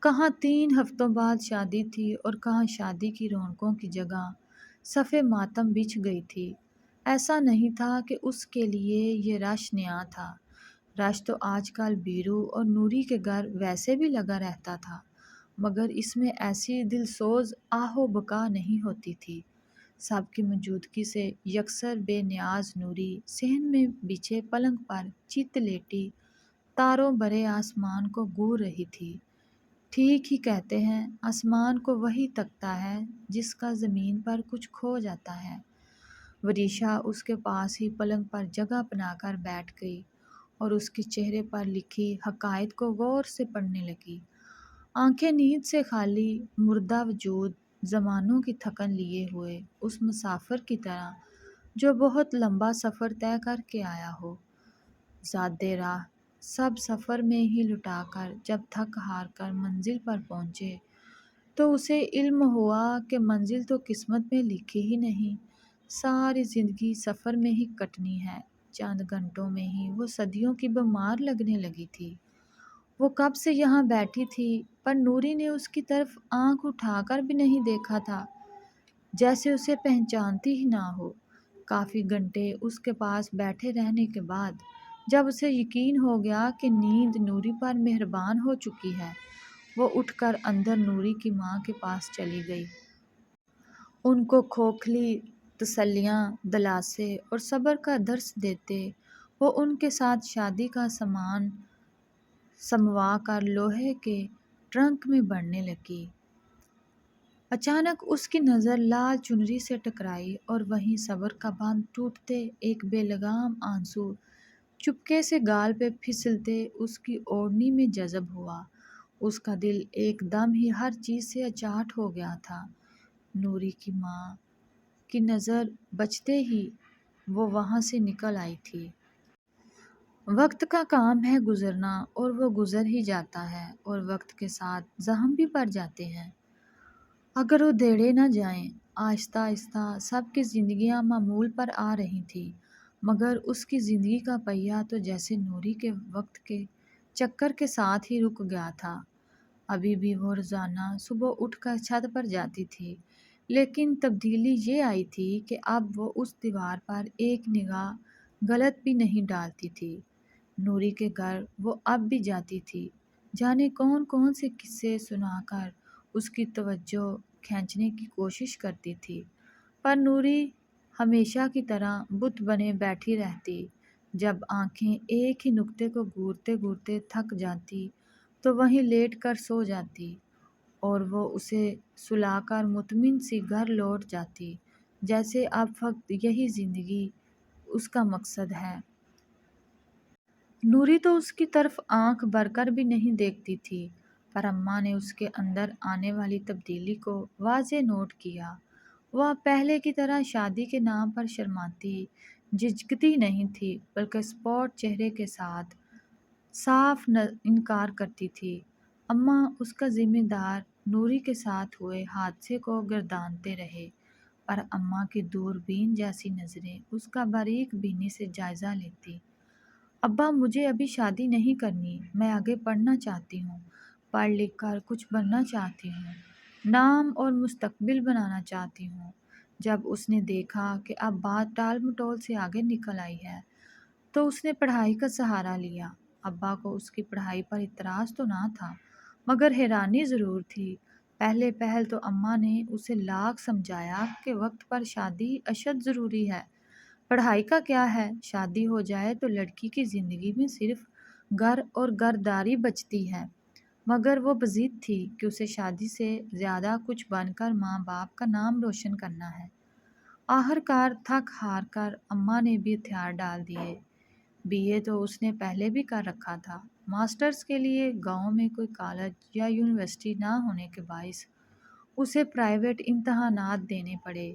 A: کہاں 3 ہفتوں بعد شادی تھی اور کہاں شادی کی رونقوں کی جگہ صف ماتم بچھ گئی تھی۔ ایسا نہیں تھا کہ اس کے لیے یہ رش نیا تھا۔ رش تو آج کل بیرو اور نوری کے گھر ویسے بھی لگا رہتا تھا، مگر اس میں ایسی دل سوز آہ و بکا نہیں ہوتی تھی۔ سب کی موجودگی سے یکسر بے نیاز نوری صحن میں بچھے پلنگ پر چت لیٹی تاروں بھرے آسمان کو گور رہی تھی۔ ٹھیک ہی کہتے ہیں، آسمان کو وہی تکتا ہے جس کا زمین پر کچھ کھو جاتا ہے۔ وریشا اس کے پاس ہی پلنگ پر جگہ بنا کر بیٹھ گئی اور اس کے چہرے پر لکھی حقائق کو غور سے پڑھنے لگی۔ آنکھیں نیند سے خالی، مردہ وجود زمانوں کی تھکن لیے ہوئے اس مسافر کی طرح جو بہت لمبا سفر طے کر کے آیا ہو۔ زادِ راہ سب سفر میں ہی لٹا کر جب تھک ہار کر منزل پر پہنچے تو اسے علم ہوا کہ منزل تو قسمت میں لکھی ہی نہیں، ساری زندگی سفر میں ہی کٹنی ہے۔ چند گھنٹوں میں ہی وہ صدیوں کی بیمار لگنے لگی تھی۔ وہ کب سے یہاں بیٹھی تھی، پر نوری نے اس کی طرف آنکھ اٹھا کر بھی نہیں دیکھا تھا، جیسے اسے پہچانتی ہی نہ ہو۔ کافی گھنٹے اس کے پاس بیٹھے رہنے کے بعد جب اسے یقین ہو گیا کہ نیند نوری پر مہربان ہو چکی ہے، وہ اٹھ کر اندر نوری کی ماں کے پاس چلی گئی۔ ان کو کھوکھلی تسلیاں دلاسے اور صبر کا درس دیتے وہ ان کے ساتھ شادی کا سامان سموا کر لوہے کے ٹرنک میں بھرنے لگی۔ اچانک اس کی نظر لال چنری سے ٹکرائی اور وہیں صبر کا بند ٹوٹتے ایک بے لگام آنسو چپکے سے گال پہ پھسلتے اس کی اوڑھنی میں جذب ہوا۔ اس کا دل ایک دم ہی ہر چیز سے اچاٹ ہو گیا تھا۔ نوری کی ماں کی نظر بچتے ہی وہ وہاں سے نکل آئی تھی۔ وقت کا کام ہے گزرنا اور وہ گزر ہی جاتا ہے، اور وقت کے ساتھ زخم بھی پڑ جاتے ہیں اگر وہ دیڑے نہ جائیں۔ آہستہ آہستہ سب کی زندگیاں معمول پر آ رہی تھیں، مگر اس کی زندگی کا پہیہ تو جیسے نوری کے وقت کے چکر کے ساتھ ہی رک گیا تھا۔ ابھی بھی وہ روزانہ صبح اٹھ کر چھت پر جاتی تھی، لیکن تبدیلی یہ آئی تھی کہ اب وہ اس دیوار پر ایک نگاہ غلط بھی نہیں ڈالتی تھی۔ نوری کے گھر وہ اب بھی جاتی تھی، جانے کون کون سے قصے سنا کر اس کی توجہ کھینچنے کی کوشش کرتی تھی، پر نوری ہمیشہ کی طرح بت بنے بیٹھی رہتی۔ جب آنکھیں ایک ہی نقطے کو گھورتے گھورتے تھک جاتی تو وہیں لیٹ کر سو جاتی، اور وہ اسے سلا کر مطمئن سی گھر لوٹ جاتی، جیسے اب فقط یہی زندگی اس کا مقصد ہے۔ نوری تو اس کی طرف آنکھ بھر کر بھی نہیں دیکھتی تھی، پر اماں نے اس کے اندر آنے والی تبدیلی کو واضح نوٹ کیا۔ وہ اب پہلے کی طرح شادی کے نام پر شرماتی جھجکتی نہیں تھی، بلکہ اسپاٹ چہرے کے ساتھ صاف انکار کرتی تھی۔ اماں اس کا ذمہ دار نوری کے ساتھ ہوئے حادثے کو گردانتے رہے، پر اماں کی دوربین جیسی نظریں اس کا باریک بینی سے جائزہ لیتی۔ ابا، مجھے ابھی شادی نہیں کرنی، میں آگے پڑھنا چاہتی ہوں، پڑھ لکھ کر کچھ بننا چاہتی ہوں، نام اور مستقبل بنانا چاہتی ہوں۔ جب اس نے دیکھا کہ اب بات ٹال مٹول سے آگے نکل آئی ہے تو اس نے پڑھائی کا سہارا لیا۔ ابا کو اس کی پڑھائی پر اعتراض تو نہ تھا، مگر حیرانی ضرور تھی۔ پہلے پہل تو اماں نے اسے لاکھ سمجھایا کہ وقت پر شادی اشد ضروری ہے۔ پڑھائی کا کیا ہے، شادی ہو جائے تو لڑکی کی زندگی میں صرف گھر اور گھرداری بچتی ہے، مگر وہ بضد تھی کہ اسے شادی سے زیادہ کچھ بن کر ماں باپ کا نام روشن کرنا ہے۔ آخرکار تھک ہار کر اماں نے بھی ہتھیار ڈال دیے۔ بی اے تو اس نے پہلے بھی کر رکھا تھا، ماسٹرز کے لیے گاؤں میں کوئی کالج یا یونیورسٹی نہ ہونے کے باعث اسے پرائیویٹ امتحانات دینے پڑے۔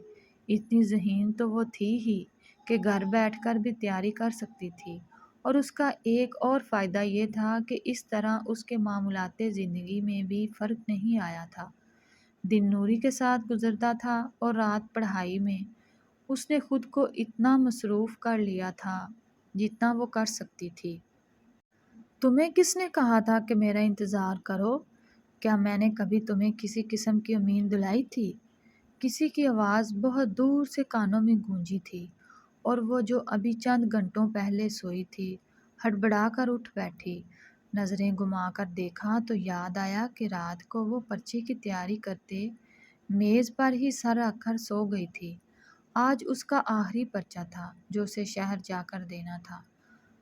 A: اتنی ذہین تو وہ تھی ہی کہ گھر بیٹھ کر بھی تیاری کر سکتی تھی، اور اس کا ایک اور فائدہ یہ تھا کہ اس طرح اس کے معمولات زندگی میں بھی فرق نہیں آیا تھا۔ دن نوری کے ساتھ گزرتا تھا اور رات پڑھائی میں۔ اس نے خود کو اتنا مصروف کر لیا تھا جتنا وہ کر سکتی تھی۔ تمہیں کس نے کہا تھا کہ میرا انتظار کرو؟ کیا میں نے کبھی تمہیں کسی قسم کی امید دلائی تھی؟ کسی کی آواز بہت دور سے کانوں میں گونجی تھی، اور وہ جو ابھی چند گھنٹوں پہلے سوئی تھی ہڑبڑا کر اٹھ بیٹھی۔ نظریں گھما کر دیکھا تو یاد آیا کہ رات کو وہ پرچے کی تیاری کرتے میز پر ہی سر رکھ کر سو گئی تھی۔ آج اس کا آخری پرچہ تھا جو اسے شہر جا کر دینا تھا۔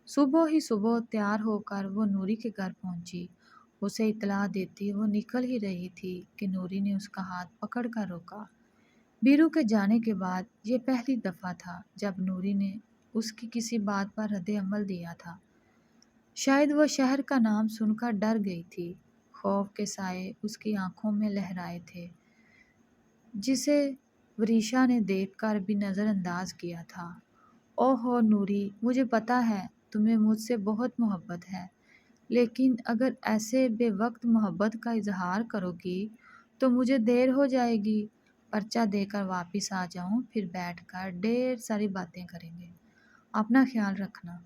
A: صبح ہی صبح تیار ہو کر وہ نوری کے گھر پہنچی۔ اسے اطلاع دیتی وہ نکل ہی رہی تھی کہ نوری نے اس کا ہاتھ پکڑ کر روکا۔ بیرو کے جانے کے بعد یہ پہلی دفعہ تھا جب نوری نے اس کی کسی بات پر رد عمل دیا تھا۔ شاید وہ شہر کا نام سن کر ڈر گئی تھی۔ خوف کے سائے اس کی آنکھوں میں لہرائے تھے، جسے وریشا نے دیکھ کر بھی نظر انداز کیا تھا۔ اوہ ہو نوری، مجھے پتا ہے تمہیں مجھ سے بہت محبت ہے، لیکن اگر ایسے بے وقت محبت کا اظہار کرو گی تو مجھے دیر ہو جائے گی۔ پرچہ دے کر واپس آ جاؤں، پھر بیٹھ کر ڈھیر ساری باتیں کریں گے۔ اپنا خیال رکھنا۔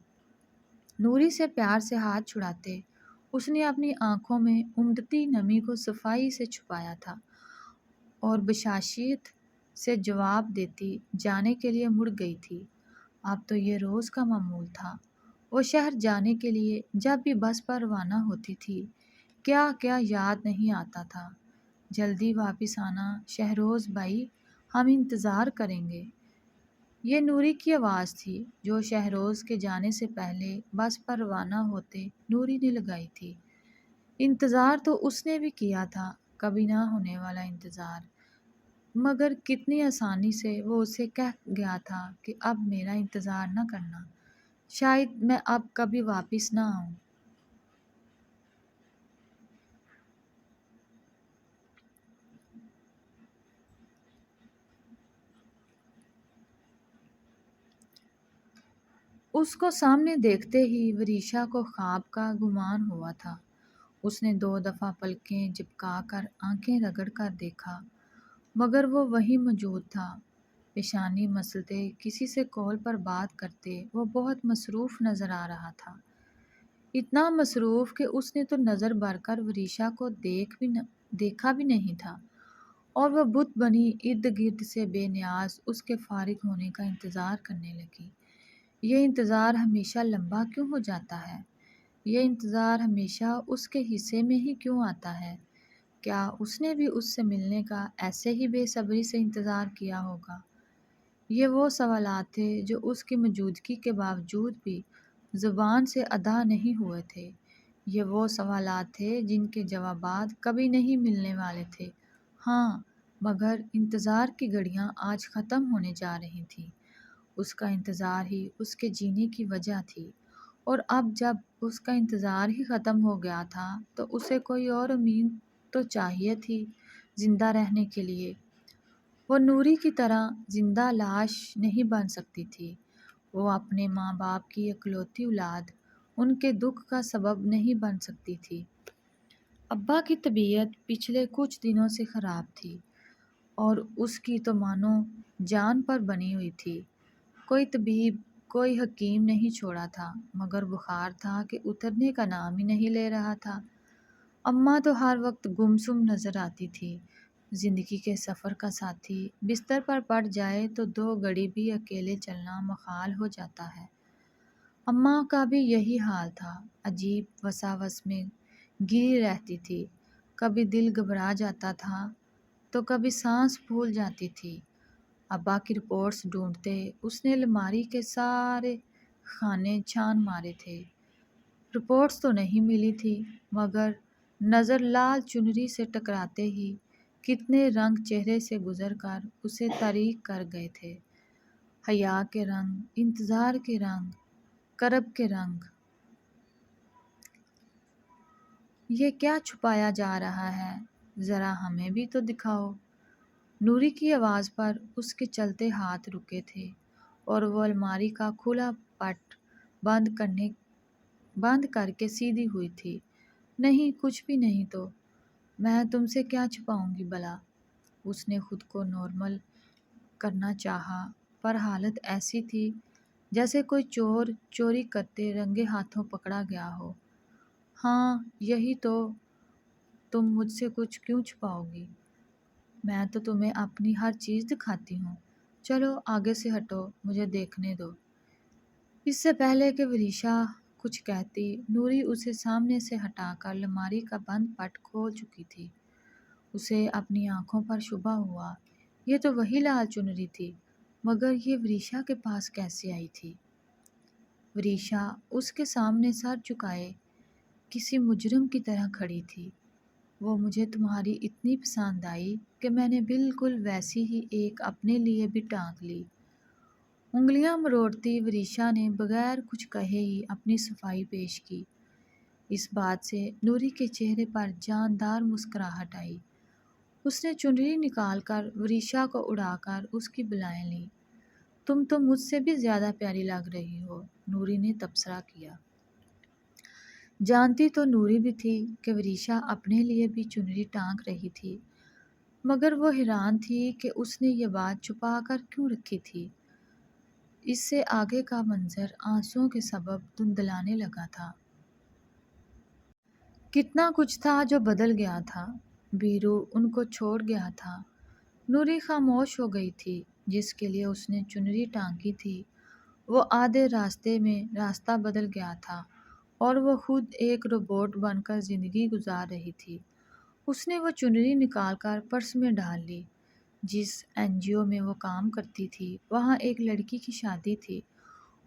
A: نوری سے پیار سے ہاتھ چھڑاتے اس نے اپنی آنکھوں میں امدتی نمی کو صفائی سے چھپایا تھا، اور بشاشیت سے جواب دیتی جانے کے لیے مڑ گئی تھی۔ اب تو یہ روز کا معمول تھا۔ وہ شہر جانے کے لیے جب بھی بس پر روانہ ہوتی تھی، کیا کیا یاد نہیں آتا تھا۔ جلدی واپس آنا شہروز بھائی، ہم انتظار کریں گے۔ یہ نوری کی آواز تھی جو شہروز کے جانے سے پہلے بس پر روانہ ہوتے نوری نے لگائی تھی۔ انتظار تو اس نے بھی کیا تھا، کبھی نہ ہونے والا انتظار، مگر کتنی آسانی سے وہ اسے کہہ گیا تھا کہ اب میرا انتظار نہ کرنا، شاید میں اب کبھی واپس نہ آؤں۔ اس کو سامنے دیکھتے ہی وریشا کو خواب کا گمان ہوا تھا۔ اس نے 2 دفعہ پلکیں جھپکا کر آنکھیں رگڑ کر دیکھا، مگر وہ وہیں موجود تھا، پیشانی مسلتے، کسی سے کال پر بات کرتے۔ وہ بہت مصروف نظر آ رہا تھا، اتنا مصروف کہ اس نے تو نظر بھر کر وریشا کو دیکھا بھی نہیں تھا، اور وہ بت بنی ارد گرد سے بے نیاز اس کے فارغ ہونے کا انتظار کرنے لگی۔ یہ انتظار ہمیشہ لمبا کیوں ہو جاتا ہے؟ یہ انتظار ہمیشہ اس کے حصے میں ہی کیوں آتا ہے؟ کیا اس نے بھی اس سے ملنے کا ایسے ہی بے صبری سے انتظار کیا ہوگا؟ یہ وہ سوالات تھے جو اس کی موجودگی کے باوجود بھی زبان سے ادا نہیں ہوئے تھے۔ یہ وہ سوالات تھے جن کے جوابات کبھی نہیں ملنے والے تھے۔ ہاں، مگر انتظار کی گھڑیاں آج ختم ہونے جا رہی تھیں۔ اس کا انتظار ہی اس کے جینے کی وجہ تھی، اور اب جب اس کا انتظار ہی ختم ہو گیا تھا تو اسے کوئی اور امید تو چاہیے تھی زندہ رہنے کے لیے۔ وہ نوری کی طرح زندہ لاش نہیں بن سکتی تھی۔ وہ اپنے ماں باپ کی اکلوتی اولاد، ان کے دکھ کا سبب نہیں بن سکتی تھی۔ ابا کی طبیعت پچھلے کچھ دنوں سے خراب تھی، اور اس کی تو مانو جان پر بنی ہوئی تھی۔ کوئی طبیب، کوئی حکیم نہیں چھوڑا تھا، مگر بخار تھا کہ اترنے کا نام ہی نہیں لے رہا تھا۔ اماں تو ہر وقت گمسم نظر آتی تھی، زندگی کے سفر کا ساتھی۔ بستر پر پڑ جائے تو 2 گھڑی بھی اکیلے چلنا محال ہو جاتا ہے۔ اماں کا بھی یہی حال تھا، عجیب وساوس میں گھری رہتی تھی۔ کبھی دل گھبرا جاتا تھا تو کبھی سانس پھول جاتی تھی۔ ابا کی رپورٹس ڈھونڈتے اس نے الماری کے سارے خانے چھان مارے تھے۔ رپورٹس تو نہیں ملی تھی، مگر نظر لال چنری سے ٹکراتے ہی کتنے رنگ چہرے سے گزر کر اسے تاریک کر گئے تھے۔ حیا کے رنگ، انتظار کے رنگ، کرب کے رنگ۔ یہ کیا چھپایا جا رہا ہے؟ ذرا ہمیں بھی تو دکھاؤ۔ نوری کی آواز پر اس کے چلتے ہاتھ رکے تھے، اور وہ الماری کا کھلا پٹ بند کر کے سیدھی ہوئی تھی۔ نہیں، کچھ بھی نہیں تو میں تم سے کیا چھپاؤں گی بلا؟ اس نے خود کو نارمل کرنا چاہا، پر حالت ایسی تھی جیسے کوئی چور چوری کرتے رنگے ہاتھوں پکڑا گیا ہو۔ ہاں، یہی تو، تم مجھ سے کچھ کیوں چھپاؤ گی؟ میں تو تمہیں اپنی ہر چیز دکھاتی ہوں۔ چلو آگے سے ہٹو، مجھے دیکھنے دو۔ اس سے پہلے کہ وریشا کچھ کہتی، نوری اسے سامنے سے ہٹا کر الماری کا بند پٹ کھول چکی تھی۔ اسے اپنی آنکھوں پر شبہ ہوا، یہ تو وہی لال چنری تھی، مگر یہ وریشا کے پاس کیسے آئی تھی؟ وریشا اس کے سامنے سر جھکائے کسی مجرم کی طرح کھڑی تھی۔ وہ مجھے تمہاری اتنی پسند آئی کہ میں نے بالکل ویسی ہی ایک اپنے لیے بھی ٹانک لی۔ انگلیاں مروڑتی وریشا نے بغیر کچھ کہے ہی اپنی صفائی پیش کی۔ اس بات سے نوری کے چہرے پر جاندار مسکراہٹ آئی۔ اس نے چنری نکال کر وریشا کو اڑا کر اس کی بالائیں لیں۔ تم تو مجھ سے بھی زیادہ پیاری لگ رہی ہو، نوری نے تبصرہ کیا۔ جانتی تو نوری بھی تھی کہ وریشا اپنے لیے بھی چنری ٹانک رہی تھی، مگر وہ حیران تھی کہ اس نے یہ بات چھپا کر کیوں رکھی تھی۔ اس سے آگے کا منظر آنسوؤں کے سبب دھندلانے لگا تھا۔ کتنا کچھ تھا جو بدل گیا تھا۔ بیرو ان کو چھوڑ گیا تھا۔ نوری خاموش ہو گئی تھی۔ جس کے لیے اس نے چنری ٹانکی تھی، وہ آدھے راستے میں راستہ بدل گیا تھا، اور وہ خود ایک روبوٹ بن کر زندگی گزار رہی تھی۔ اس نے وہ چنری نکال کر پرس میں ڈال لی۔ جس NGO میں وہ کام کرتی تھی، وہاں ایک لڑکی کی شادی تھی،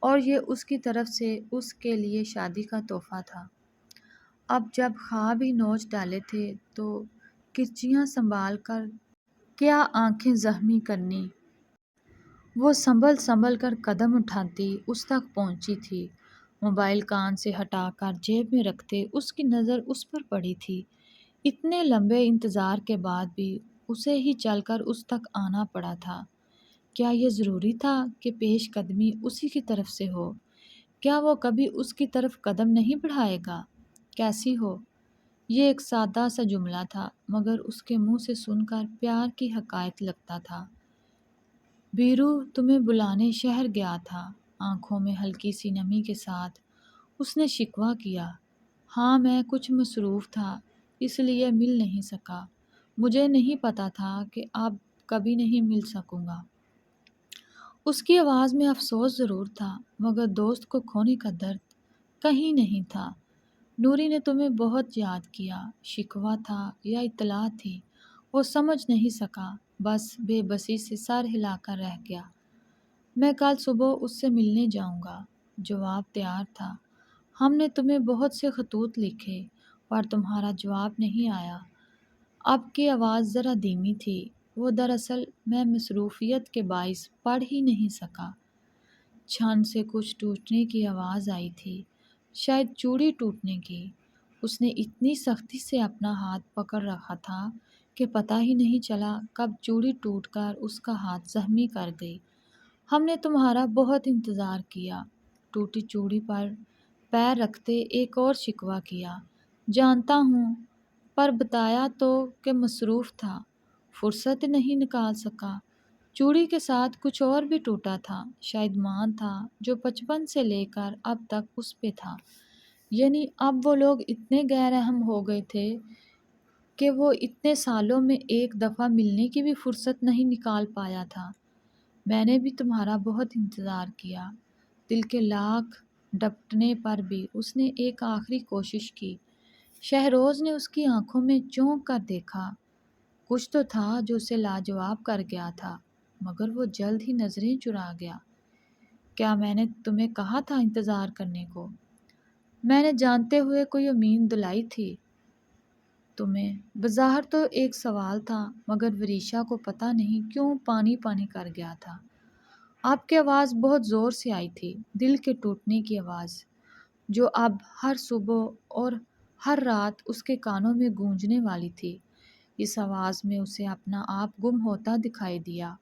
A: اور یہ اس کی طرف سے اس کے لیے شادی کا تحفہ تھا۔ اب جب خواب ہی نوچ ڈالے تھے تو کرچیاں سنبھال کر کیا آنکھیں زخمی کرنی۔ وہ سنبھل کر قدم اٹھاتی اس تک پہنچی تھی۔ موبائل کان سے ہٹا کر جیب میں رکھتے اس کی نظر اس پر پڑی تھی۔ اتنے لمبے انتظار کے بعد بھی اسے ہی چل کر اس تک آنا پڑا تھا۔ کیا یہ ضروری تھا کہ پیش قدمی اسی کی طرف سے ہو؟ کیا وہ کبھی اس کی طرف قدم نہیں بڑھائے گا؟ کیسی ہو؟ یہ ایک سادہ سا جملہ تھا، مگر اس کے منہ سے سن کر پیار کی حقائق لگتا تھا۔ بیرو تمہیں بلانے شہر گیا تھا، آنکھوں میں ہلکی سی نمی کے ساتھ اس نے شکوہ کیا۔ ہاں میں کچھ مصروف تھا، اس لیے مل نہیں سکا۔ مجھے نہیں پتا تھا کہ اب کبھی نہیں مل سکوں گا۔ اس کی آواز میں افسوس ضرور تھا، مگر دوست کو کھونے کا درد کہیں نہیں تھا۔ نوری نے تمہیں بہت یاد کیا۔ شکوہ تھا یا اطلاع تھی وہ سمجھ نہیں سکا، بس بے بسی سے سر ہلا کر رہ گیا۔ میں کل صبح اس سے ملنے جاؤں گا۔ جواب تیار تھا۔ ہم نے تمہیں بہت سے خطوط لکھے پر تمہارا جواب نہیں آیا۔ اب کی آواز ذرا دھیمی تھی۔ وہ دراصل میں مصروفیت کے باعث پڑھ ہی نہیں سکا۔ چھن سے کچھ ٹوٹنے کی آواز آئی تھی، شاید چوڑی ٹوٹنے کی۔ اس نے اتنی سختی سے اپنا ہاتھ پکڑ رکھا تھا کہ پتہ ہی نہیں چلا کب چوڑی ٹوٹ کر اس کا ہاتھ زخمی کر گئی۔ ہم نے تمہارا بہت انتظار کیا۔ ٹوٹی چوڑی پر پیر رکھتے ایک اور شکوہ کیا۔ جانتا ہوں، پر بتایا تو کہ مصروف تھا، فرصت نہیں نکال سکا۔ چوڑی کے ساتھ کچھ اور بھی ٹوٹا تھا، شاید مان تھا جو بچپن سے لے کر اب تک اس پہ تھا۔ یعنی اب وہ لوگ اتنے غیر اہم ہو گئے تھے کہ وہ اتنے سالوں میں ایک دفعہ ملنے کی بھی فرصت نہیں نکال پایا تھا۔ میں نے بھی تمہارا بہت انتظار کیا۔ دل کے لاکھ ڈپٹنے پر بھی اس نے ایک آخری کوشش کی۔ شہروز نے اس کی آنکھوں میں چونک کر دیکھا۔ کچھ تو تھا جو اسے لاجواب کر گیا تھا، مگر وہ جلد ہی نظریں چرا گیا۔ کیا میں نے تمہیں کہا تھا انتظار کرنے کو؟ میں نے جانتے ہوئے کوئی امید دلائی تھی تمہیں؟ بظاہر تو ایک سوال تھا، مگر وریشا کو پتہ نہیں کیوں پانی پانی کر گیا تھا۔ آپ کی آواز بہت زور سے آئی تھی، دل کے ٹوٹنے کی آواز، جو اب ہر صبح اور ہر رات اس کے کانوں میں گونجنے والی تھی۔ اس آواز میں اسے اپنا آپ گم ہوتا دکھائی دیا۔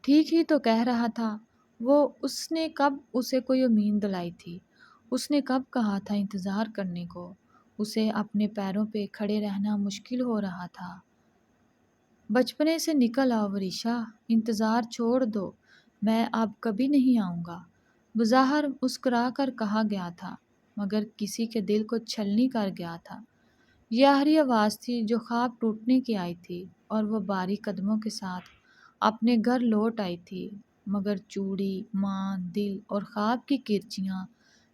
A: ٹھیک ہی تو کہہ رہا تھا وہ۔ اس نے کب اسے کوئی امید دلائی تھی؟ اس نے کب کہا تھا انتظار کرنے کو؟ اسے اپنے پیروں پہ کھڑے رہنا مشکل ہو رہا تھا۔ بچپنے سے نکل آؤ وریشا، انتظار چھوڑ دو، میں اب کبھی نہیں آؤں گا۔ بظاہر مسکرا کر کہا گیا تھا، مگر کسی کے دل کو چھلنی کر گیا تھا۔ یہ آخری آواز تھی جو خواب ٹوٹنے کی آئی تھی، اور وہ باریک قدموں کے ساتھ اپنے گھر لوٹ آئی تھی، مگر چوڑی، مان، دل اور خواب کی کرچیاں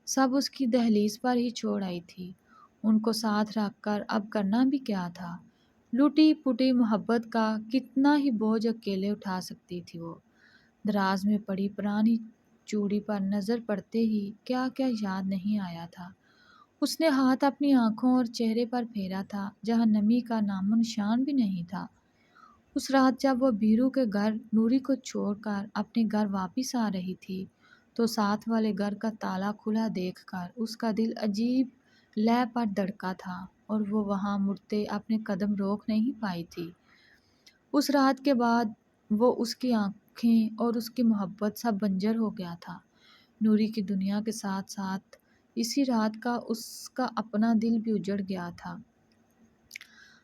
A: سب اس کی دہلیز پر ہی چھوڑ آئی تھی۔ ان کو ساتھ رکھ کر اب کرنا بھی کیا تھا؟ لوٹی پوٹی محبت کا کتنا ہی بوجھ اکیلے اٹھا سکتی تھی وہ؟ دراز میں پڑی پرانی چوڑی پر نظر پڑتے ہی کیا کیا یاد نہیں آیا تھا۔ اس نے ہاتھ اپنی آنکھوں اور چہرے پر پھیرا تھا جہاں نمی کا نام و نشان بھی نہیں تھا۔ اس رات جب وہ بیرو کے گھر نوری کو چھوڑ کر اپنے گھر واپس آ رہی تھی، تو ساتھ والے گھر کا تالا کھلا دیکھ کر اس کا دل عجیب لے پر دھڑکا تھا، اور وہ وہاں مڑتے اپنے قدم روک نہیں پائی تھی۔ اس رات کے بعد وہ، اس کی آنکھیں اور اس کی محبت سب بنجر ہو گیا تھا۔ نوری کی دنیا کے ساتھ ساتھ اسی رات کا اس کا اپنا دل بھی اجڑ گیا تھا،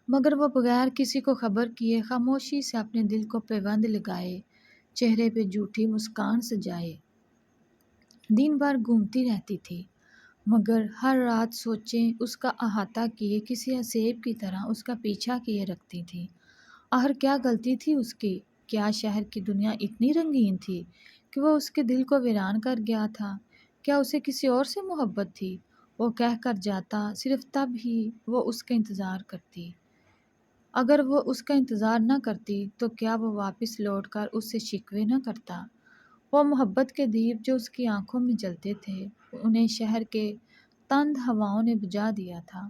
A: مگر وہ بغیر کسی کو خبر کیے خاموشی سے اپنے دل کو پیوند لگائے، چہرے پہ جھوٹی مسکان سجائے دن بھر گھومتی رہتی تھی، مگر ہر رات سوچیں اس کا احاطہ کیے کسی اسیب کی طرح اس کا پیچھا کیے رکھتی تھی۔ آخر کیا غلطی تھی اس کی؟ کیا شہر کی دنیا اتنی رنگین تھی کہ وہ اس کے دل کو ویران کر گیا تھا؟ کیا اسے کسی اور سے محبت تھی؟ وہ کہہ کر جاتا، صرف تب ہی وہ اس کا انتظار کرتی۔ اگر وہ اس کا انتظار نہ کرتی تو کیا وہ واپس لوٹ کر اس سے شکوے نہ کرتا؟ وہ محبت کے دیپ جو اس کی آنکھوں میں جلتے تھے، انہیں شہر کے تند ہواؤں نے بجھا دیا تھا۔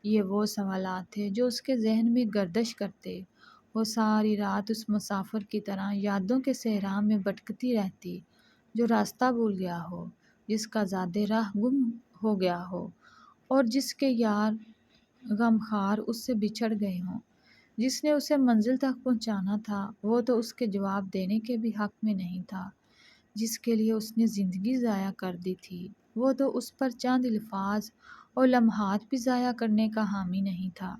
A: یہ وہ سوالات تھے جو اس کے ذہن میں گردش کرتے۔ وہ ساری رات اس مسافر کی طرح یادوں کے صحرا میں بھٹکتی رہتی، جو راستہ بھول گیا ہو، جس کا زادِ راہ گم ہو گیا ہو، اور جس کے یار غمخوار اس سے بچھڑ گئے ہوں۔ جس نے اسے منزل تک پہنچانا تھا، وہ تو اس کے جواب دینے کے بھی حق میں نہیں تھا۔ جس کے لیے اس نے زندگی ضائع کر دی تھی، وہ تو اس پر چند الفاظ اور لمحات بھی ضائع کرنے کا حامی نہیں تھا۔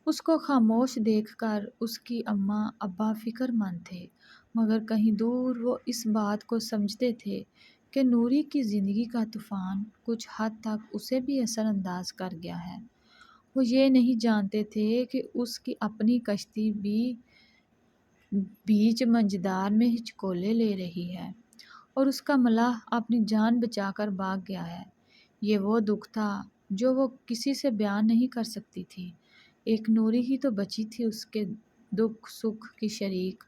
A: اس کو خاموش دیکھ کر اس کی اماں ابا فکر مند تھے، مگر کہیں دور وہ اس بات کو سمجھتے تھے کہ نوری کی زندگی کا طوفان کچھ حد تک اسے بھی اثر انداز کر گیا ہے۔ وہ یہ نہیں جانتے تھے کہ اس کی اپنی کشتی بھی بیچ منجدار میں ہچکولے لے رہی ہے اور اس کا ملاح اپنی جان بچا کر بھاگ گیا ہے۔ یہ وہ دکھ تھا جو وہ کسی سے بیان نہیں کر سکتی تھی۔ ایک نوری ہی تو بچی تھی اس کے دکھ سکھ کی شریک،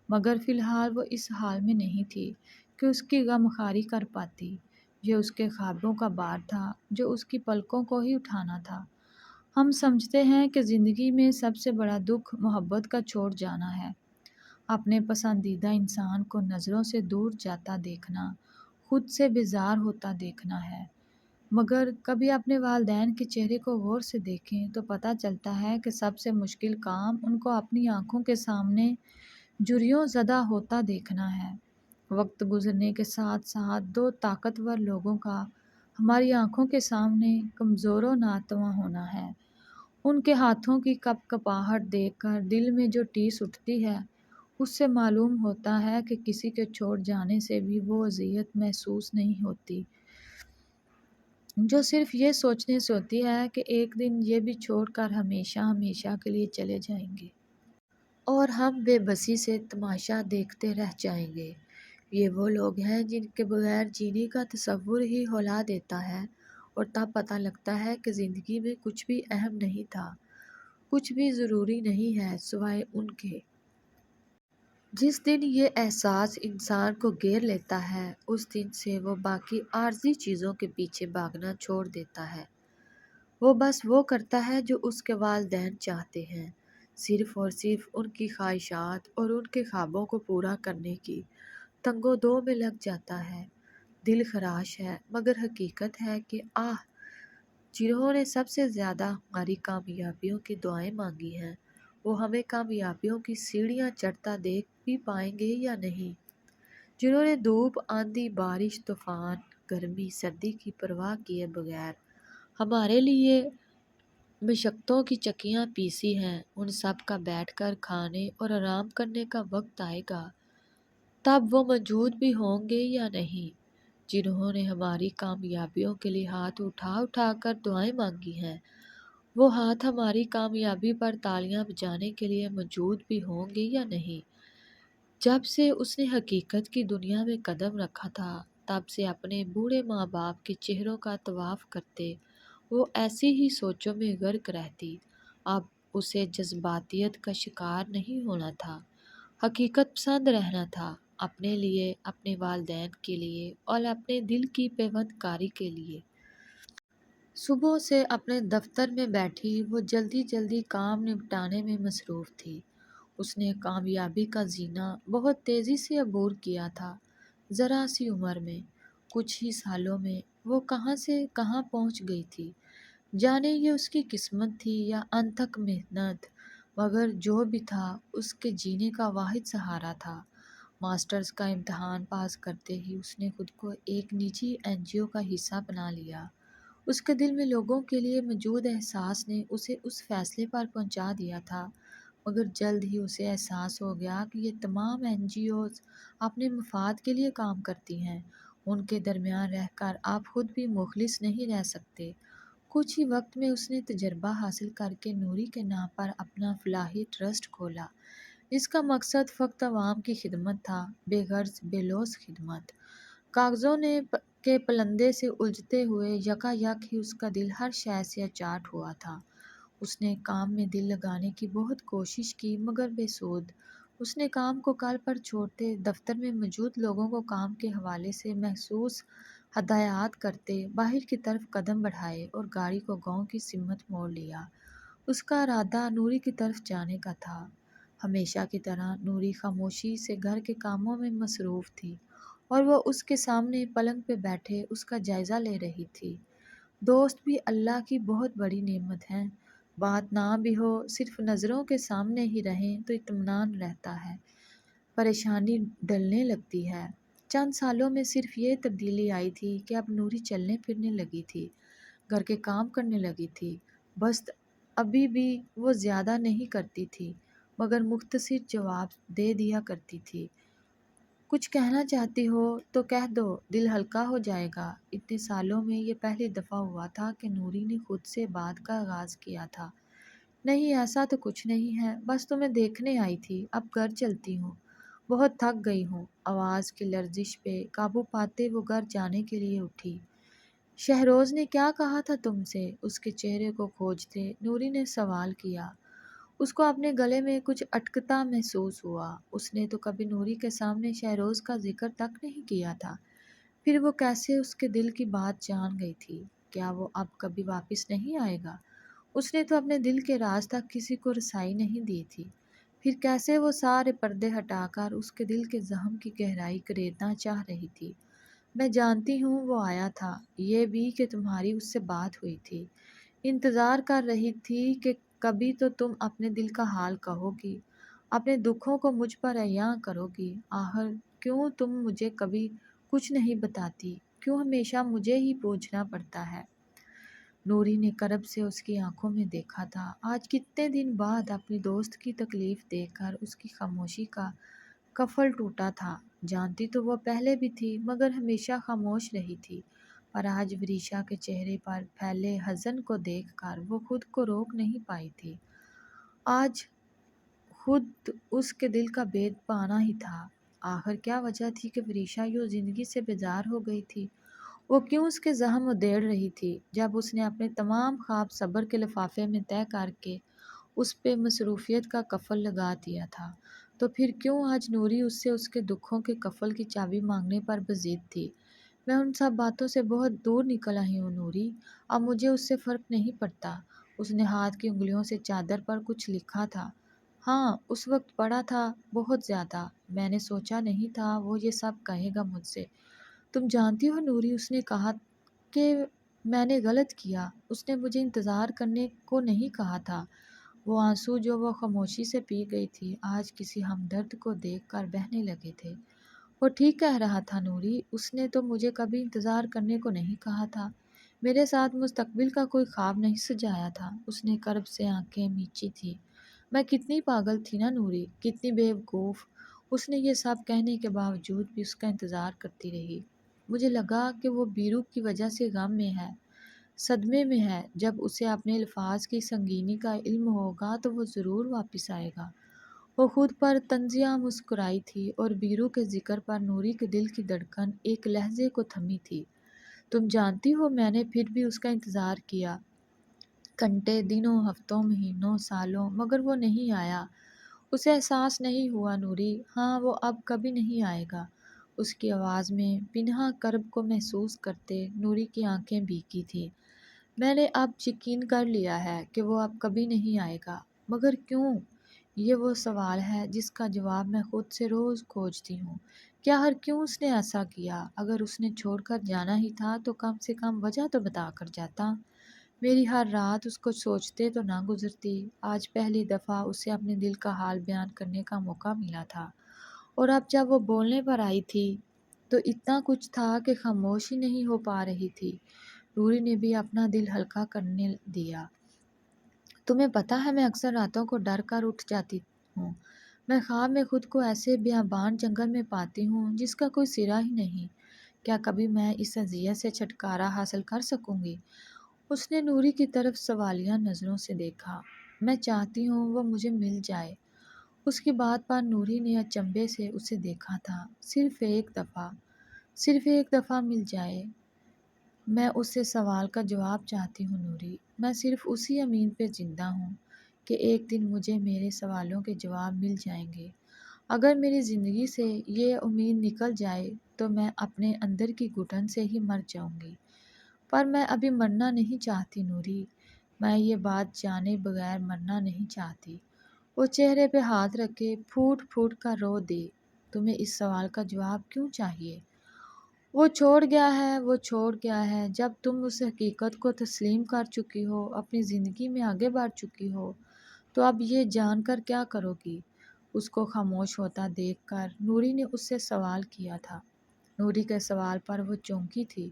A: مگر فی الحال وہ اس حال میں نہیں تھی کہ اس کی غم خواری کر پاتی۔ یہ اس کے خوابوں کا بار تھا جو اس کی پلکوں کو ہی اٹھانا تھا۔ ہم سمجھتے ہیں کہ زندگی میں سب سے بڑا دکھ محبت کا چھوڑ جانا ہے، اپنے پسندیدہ انسان کو نظروں سے دور جاتا دیکھنا، خود سے بیزار ہوتا دیکھنا ہے۔ مگر کبھی اپنے والدین کے چہرے کو غور سے دیکھیں تو پتہ چلتا ہے کہ سب سے مشکل کام ان کو اپنی آنکھوں کے سامنے جریوں زدہ ہوتا دیکھنا ہے۔ وقت گزرنے کے ساتھ ساتھ دو طاقتور لوگوں کا ہماری آنکھوں کے سامنے کمزور و ناتواں ہونا ہے۔ ان کے ہاتھوں کی کپ کپاہٹ دیکھ کر دل میں جو ٹیس اٹھتی ہے، اس سے معلوم ہوتا ہے کہ کسی کے چھوڑ جانے سے بھی وہ اذیت محسوس نہیں ہوتی جو صرف یہ سوچنے سے ہوتی ہے کہ ایک دن یہ بھی چھوڑ کر ہمیشہ ہمیشہ کے لیے چلے جائیں گے اور ہم بے بسی سے تماشا دیکھتے رہ جائیں گے۔ یہ وہ لوگ ہیں جن کے بغیر جینے کا تصور ہی ہلا دیتا ہے، اور تب پتہ لگتا ہے کہ زندگی میں کچھ بھی اہم نہیں تھا، کچھ بھی ضروری نہیں ہے سوائے ان کے۔ جس دن یہ احساس انسان کو گھیر لیتا ہے، اس دن سے وہ باقی عارضی چیزوں کے پیچھے بھاگنا چھوڑ دیتا ہے۔ وہ بس وہ کرتا ہے جو اس کے والدین چاہتے ہیں، صرف اور صرف ان کی خواہشات اور ان کے خوابوں کو پورا کرنے کی تنگ و دو میں لگ جاتا ہے۔ دل خراش ہے، مگر حقیقت ہے کہ جنہوں نے سب سے زیادہ ہماری کامیابیوں کی دعائیں مانگی ہیں، وہ ہمیں کامیابیوں کی سیڑھیاں چڑھتا دیکھ بھی پائیں گے یا نہیں؟ جنہوں نے دھوپ، آندھی، بارش، طوفان، گرمی، سردی کی پرواہ کیے بغیر ہمارے لیے مشقتوں کی چکیاں پیسی ہیں، ان سب کا بیٹھ کر کھانے اور آرام کرنے کا وقت آئے گا، تب وہ موجود بھی ہوں گے یا نہیں؟ جنہوں نے ہماری کامیابیوں کے لیے ہاتھ اٹھا اٹھا کر دعائیں مانگی ہیں، وہ ہاتھ ہماری کامیابی پر تالیاں بجانے کے لیے موجود بھی ہوں گے یا نہیں؟ جب سے اس نے حقیقت کی دنیا میں قدم رکھا تھا، تب سے اپنے بوڑھے ماں باپ کے چہروں کا طواف کرتے وہ ایسی ہی سوچوں میں غرق رہتی۔ اب اسے جذباتیت کا شکار نہیں ہونا تھا، حقیقت پسند رہنا تھا، اپنے لیے، اپنے والدین کے لیے اور اپنے دل کی پیوند کاری کے لیے۔ صبح سے اپنے دفتر میں بیٹھی وہ جلدی جلدی کام نپٹانے میں مصروف تھی۔ اس نے کامیابی کا زینہ بہت تیزی سے عبور کیا تھا۔ ذرا سی عمر میں، کچھ ہی سالوں میں وہ کہاں سے کہاں پہنچ گئی تھی۔ جانے یہ اس کی قسمت تھی یا انتھک محنت، مگر جو بھی تھا اس کے جینے کا واحد سہارا تھا۔ ماسٹرز کا امتحان پاس کرتے ہی اس نے خود کو ایک نجی NGO کا حصہ بنا لیا۔ اس کے دل میں لوگوں کے لیے موجود احساس نے اسے اس فیصلے پر پہنچا دیا تھا، مگر جلد ہی اسے احساس ہو گیا کہ یہ تمام NGOs اپنے مفاد کے لیے کام کرتی ہیں، ان کے درمیان رہ کر آپ خود بھی مخلص نہیں رہ سکتے۔ کچھ ہی وقت میں اس نے تجربہ حاصل کر کے نوری کے نام پر اپنا فلاحی ٹرسٹ کھولا۔ اس کا مقصد فقط عوام کی خدمت تھا، بے غرض بے لوث خدمت۔ کاغذوں کے پلندے سے الجھتے ہوئے یکا یک ہی اس کا دل ہر شے سے اچاٹ ہوا تھا۔ اس نے کام میں دل لگانے کی بہت کوشش کی، مگر بے سود۔ اس نے کام کو کل پر چھوڑتے دفتر میں موجود لوگوں کو کام کے حوالے سے محسوس ہدایات کرتے باہر کی طرف قدم بڑھائے اور گاڑی کو گاؤں کی سمت موڑ لیا۔ اس کا ارادہ نوری کی طرف جانے کا تھا۔ ہمیشہ کی طرح نوری خاموشی سے گھر کے کاموں میں مصروف تھی اور وہ اس کے سامنے پلنگ پہ بیٹھے اس کا جائزہ لے رہی تھی۔ دوست بھی اللہ کی بہت بڑی نعمت ہیں۔ بات نہ بھی ہو، صرف نظروں کے سامنے ہی رہیں تو اطمینان رہتا ہے، پریشانی ٹلنے لگتی ہے۔ چند سالوں میں صرف یہ تبدیلی آئی تھی کہ اب نوری چلنے پھرنے لگی تھی، گھر کے کام کرنے لگی تھی۔ بس ابھی بھی وہ زیادہ نہیں کرتی تھی، مگر مختصر جواب دے دیا کرتی تھی۔ کچھ کہنا چاہتی ہو تو کہہ دو، دل ہلکا ہو جائے گا۔ اتنے سالوں میں یہ پہلی دفعہ ہوا تھا کہ نوری نے خود سے بات کا آغاز کیا تھا۔ نہیں، ایسا تو کچھ نہیں ہے، بس تمہیں دیکھنے آئی تھی، اب گھر چلتی ہوں، بہت تھک گئی ہوں۔ آواز کی لرزش پہ قابو پاتے وہ گھر جانے کے لیے اٹھی۔ شہروز نے کیا کہا تھا تم سے؟ اس کے چہرے کو کھوجتے نوری نے سوال کیا۔ اس کو اپنے گلے میں کچھ اٹکتا محسوس ہوا۔ اس نے تو کبھی نوری کے سامنے شہروز کا ذکر تک نہیں کیا تھا، پھر وہ کیسے اس کے دل کی بات جان گئی تھی؟ کیا وہ اب کبھی واپس نہیں آئے گا؟ اس نے تو اپنے دل کے راز تک کسی کو رسائی نہیں دی تھی، پھر کیسے وہ سارے پردے ہٹا کر اس کے دل کے زخم کی گہرائی کریدنا چاہ رہی تھی؟ میں جانتی ہوں وہ آیا تھا، یہ بھی کہ تمہاری اس سے بات ہوئی تھی، انتظار کر رہی تھی کہ کبھی تو تم اپنے دل کا حال کہو گی، اپنے دکھوں کو مجھ پر عیاں کرو گی۔ آخر کیوں تم مجھے کبھی کچھ نہیں بتاتی؟ کیوں ہمیشہ مجھے ہی پوچھنا پڑتا ہے؟ نوری نے کرب سے اس کی آنکھوں میں دیکھا تھا۔ آج کتنے دن بعد اپنی دوست کی تکلیف دیکھ کر اس کی خاموشی کا قفل ٹوٹا تھا۔ جانتی تو وہ پہلے بھی تھی، مگر ہمیشہ خاموش رہی تھی۔ پر آج وریشا کے چہرے پر پھیلے حزن کو دیکھ کر وہ خود کو روک نہیں پائی تھی۔ آج خود اس کے دل کا بھید پانا ہی تھا۔ آخر کیا وجہ تھی کہ وریشا یوں زندگی سے بیزار ہو گئی تھی؟ وہ کیوں اس کے زخم ادھیڑ رہی تھی؟ جب اس نے اپنے تمام خواب صبر کے لفافے میں طے کر کے اس پہ مصروفیت کا قفل لگا دیا تھا، تو پھر کیوں آج نوری اس سے اس کے دکھوں کے قفل کی چابی مانگنے پر بضد تھی؟ میں ان سب باتوں سے بہت دور نکل آئی ہوں نوری، اب مجھے اس سے فرق نہیں پڑتا۔ اس نے ہاتھ کی انگلیوں سے چادر پر کچھ لکھا تھا۔ ہاں، اس وقت پڑھا تھا، بہت زیادہ۔ میں نے سوچا نہیں تھا وہ یہ سب کہے گا مجھ سے۔ تم جانتی ہو نوری، اس نے کہا کہ میں نے غلط کیا، اس نے مجھے انتظار کرنے کو نہیں کہا تھا۔ وہ آنسو جو وہ خاموشی سے پی گئی تھی آج کسی ہمدرد کو دیکھ کر بہنے لگے تھے۔ وہ ٹھیک کہہ رہا تھا نوری، اس نے تو مجھے کبھی انتظار کرنے کو نہیں کہا تھا، میرے ساتھ مستقبل کا کوئی خواب نہیں سجایا تھا۔ اس نے کرب سے آنکھیں میچی تھی۔ میں کتنی پاگل تھی نا نوری، کتنی بے وقوف۔ اس نے یہ سب کہنے کے باوجود بھی اس کا انتظار کرتی رہی۔ مجھے لگا کہ وہ بیرو کی وجہ سے غم میں ہے، صدمے میں ہے۔ جب اسے اپنے الفاظ کی سنگینی کا علم ہوگا تو وہ ضرور واپس آئے گا۔ وہ خود پر طنزیہ مسکرائی تھی اور بیرو کے ذکر پر نوری کے دل کی دھڑکن ایک لہجے کو تھمی تھی۔ تم جانتی ہو میں نے پھر بھی اس کا انتظار کیا، گھنٹے، دنوں، ہفتوں، مہینوں، سالوں، مگر وہ نہیں آیا۔ اسے احساس نہیں ہوا نوری، ہاں وہ اب کبھی نہیں آئے گا۔ اس کی آواز میں پنہاں کرب کو محسوس کرتے نوری کی آنکھیں بھیگی تھیں۔ میں نے اب یقین کر لیا ہے کہ وہ اب کبھی نہیں آئے گا، مگر کیوں؟ یہ وہ سوال ہے جس کا جواب میں خود سے روز کھوجتی ہوں کہ آخر کیوں اس نے ایسا کیا؟ اگر اس نے چھوڑ کر جانا ہی تھا تو کم سے کم وجہ تو بتا کر جاتا۔ میری ہر رات اس کو سوچتے تو نہ گزرتی۔ آج پہلی دفعہ اسے اپنے دل کا حال بیان کرنے کا موقع ملا تھا، اور اب جب وہ بولنے پر آئی تھی تو اتنا کچھ تھا کہ خاموش ہی نہیں ہو پا رہی تھی۔ نوری نے بھی اپنا دل ہلکا کرنے دیا۔ تمہیں پتہ ہے میں اکثر راتوں کو ڈر کر اٹھ جاتی ہوں۔ میں خواب میں خود کو ایسے بیابان جنگل میں پاتی ہوں جس کا کوئی سرا ہی نہیں۔ کیا کبھی میں اس اذیت سے چھٹکارا حاصل کر سکوں گی؟ اس نے نوری کی طرف سوالیہ نظروں سے دیکھا۔ میں چاہتی ہوں وہ مجھے مل جائے۔ اس کی بات پر نوری نے اچنبھے سے اسے دیکھا تھا۔ صرف ایک دفعہ مل جائے؟ میں اس سے سوال کا جواب چاہتی ہوں نوری۔ میں صرف اسی امید پہ زندہ ہوں کہ ایک دن مجھے میرے سوالوں کے جواب مل جائیں گے۔ اگر میری زندگی سے یہ امید نکل جائے تو میں اپنے اندر کی گھٹن سے ہی مر جاؤں گی۔ پر میں ابھی مرنا نہیں چاہتی نوری، میں یہ بات جانے بغیر مرنا نہیں چاہتی۔ وہ چہرے پہ ہاتھ رکھے پھوٹ پھوٹ کر رو دی۔ تمہیں اس سوال کا جواب کیوں چاہیے؟ وہ چھوڑ گیا ہے۔ جب تم اس حقیقت کو تسلیم کر چکی ہو، اپنی زندگی میں آگے بڑھ چکی ہو، تو اب یہ جان کر کیا کرو گی؟ اس کو خاموش ہوتا دیکھ کر نوری نے اس سے سوال کیا تھا۔ نوری کے سوال پر وہ چونکی تھی۔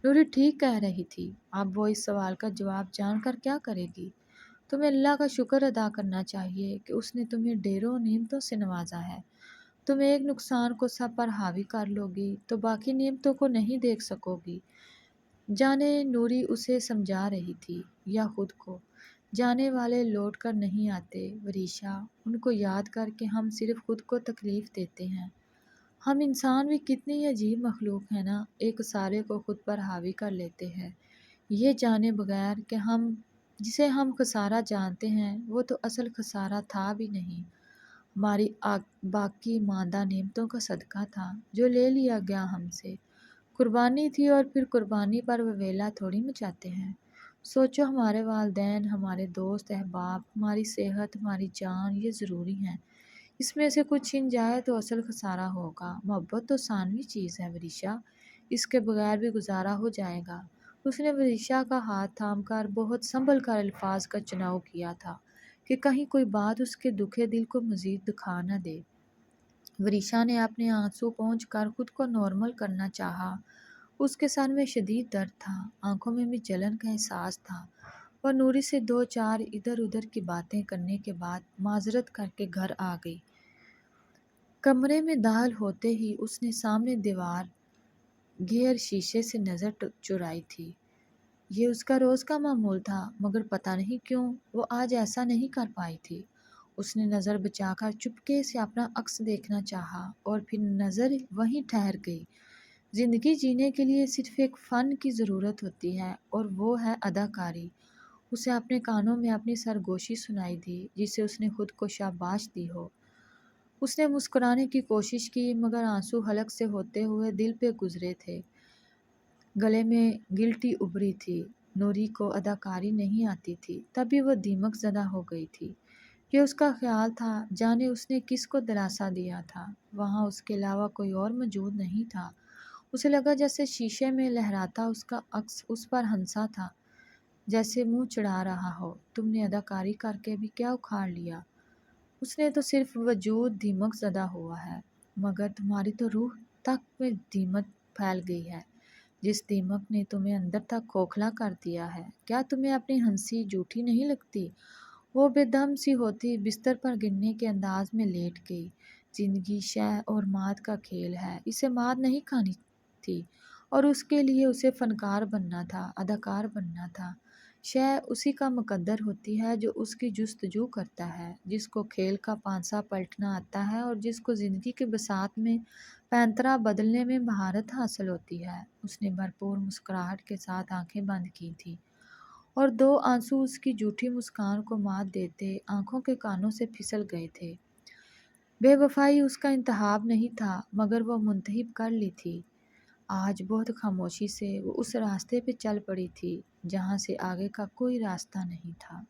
A: نوری ٹھیک کہہ رہی تھی۔ اب وہ اس سوال کا جواب جان کر کیا کرے گی؟ تمہیں اللہ کا شکر ادا کرنا چاہیے کہ اس نے تمہیں ڈھیروں نعمتوں سے نوازا ہے۔ تم ایک نقصان کو سب پر حاوی کر لو گی تو باقی نعمتوں کو نہیں دیکھ سکو گی۔ جانے نوری اسے سمجھا رہی تھی یا خود کو۔ جانے والے لوٹ کر نہیں آتے وریشا، ان کو یاد کر کے ہم صرف خود کو تکلیف دیتے ہیں۔ ہم انسان بھی کتنی عجیب مخلوق ہیں نا، ایک سارے کو خود پر حاوی کر لیتے ہیں، یہ جانے بغیر کہ جسے ہم خسارہ جانتے ہیں وہ تو اصل خسارہ تھا بھی نہیں، ہماری باقی ماندہ نعمتوں کا صدقہ تھا جو لے لیا گیا ہم سے، قربانی تھی اور پھر قربانی پر وویلا تھوڑی مچاتے ہیں۔ سوچو، ہمارے والدین، ہمارے دوست احباب، ہماری صحت، ہماری جان، یہ ضروری ہیں، اس میں سے کچھ چھن جائے تو اصل خسارہ ہوگا۔ محبت تو ثانوی چیز ہے وریشا، اس کے بغیر بھی گزارا ہو جائے گا۔ اس نے وریشا کا ہاتھ تھام کر بہت سنبھل کر الفاظ کا چناؤ کیا تھا کہ کہیں کوئی بات اس کے دکھے دل کو مزید دکھا نہ دے۔ وریشا نے اپنے آنسو پہنچ کر خود کو نارمل کرنا چاہا۔ اس کے سر میں شدید درد تھا، آنکھوں میں بھی جلن کا احساس تھا۔ وہ نوری سے دو چار ادھر ادھر کی باتیں کرنے کے بعد معذرت کر کے گھر آ گئی۔ کمرے میں داخل ہوتے ہی اس نے سامنے دیوار گھیر شیشے سے نظر چرائی تھی۔ یہ اس کا روز کا معمول تھا، مگر پتہ نہیں کیوں وہ آج ایسا نہیں کر پائی تھی۔ اس نے نظر بچا کر چپکے سے اپنا عکس دیکھنا چاہا اور پھر نظر وہیں ٹھہر گئی۔ زندگی جینے کے لیے صرف ایک فن کی ضرورت ہوتی ہے اور وہ ہے اداکاری۔ اسے اپنے کانوں میں اپنی سرگوشی سنائی دی جسے اس نے خود کو شاباش دی ہو۔ اس نے مسکرانے کی کوشش کی مگر آنسو حلق سے ہوتے ہوئے دل پہ گزرے تھے۔ گلے میں گلٹی ابھری تھی۔ نوری کو اداکاری نہیں آتی تھی، تبھی وہ دیمک زدہ ہو گئی تھی۔ یہ اس کا خیال تھا، جانے اس نے کس کو دلاسا دیا تھا۔ وہاں اس کے علاوہ کوئی اور موجود نہیں تھا۔ اسے لگا جیسے شیشے میں لہراتا اس کا عکس اس پر ہنسا تھا، جیسے منہ چڑھا رہا ہو، تم نے اداکاری کر کے بھی کیا اکھاڑ لیا؟ اس نے تو صرف وجود دیمک زدہ ہوا ہے، مگر تمہاری تو روح تک میں دیمک پھیل گئی ہے، جس دیمک نے تمہیں اندر تک کھوکھلا کر دیا ہے۔ کیا تمہیں اپنی ہنسی جھوٹی نہیں لگتی؟ وہ بے دم سی ہوتی بستر پر گرنے کے انداز میں لیٹ گئی۔ زندگی شہ اور مات کا کھیل ہے، اسے مات نہیں کھانی تھی، اور اس کے لیے اسے فنکار بننا تھا، اداکار بننا تھا۔ شہ اسی کا مقدر ہوتی ہے جو اس کی جستجو کرتا ہے، جس کو کھیل کا پانسا پلٹنا آتا ہے اور جس کو زندگی کے بساط میں پینترا بدلنے میں مہارت حاصل ہوتی ہے۔ اس نے بھرپور مسکراہٹ کے ساتھ آنکھیں بند کی تھیں اور دو آنسو اس کی جھوٹی مسکان کو مات دیتے آنکھوں کے کانوں سے پھسل گئے تھے۔ بے وفائی اس کا انتخاب نہیں تھا، مگر وہ منتخب کر لی تھی۔ آج بہت خاموشی سے وہ اس راستے پہ چل پڑی تھی جہاں سے آگے کا کوئی راستہ نہیں تھا۔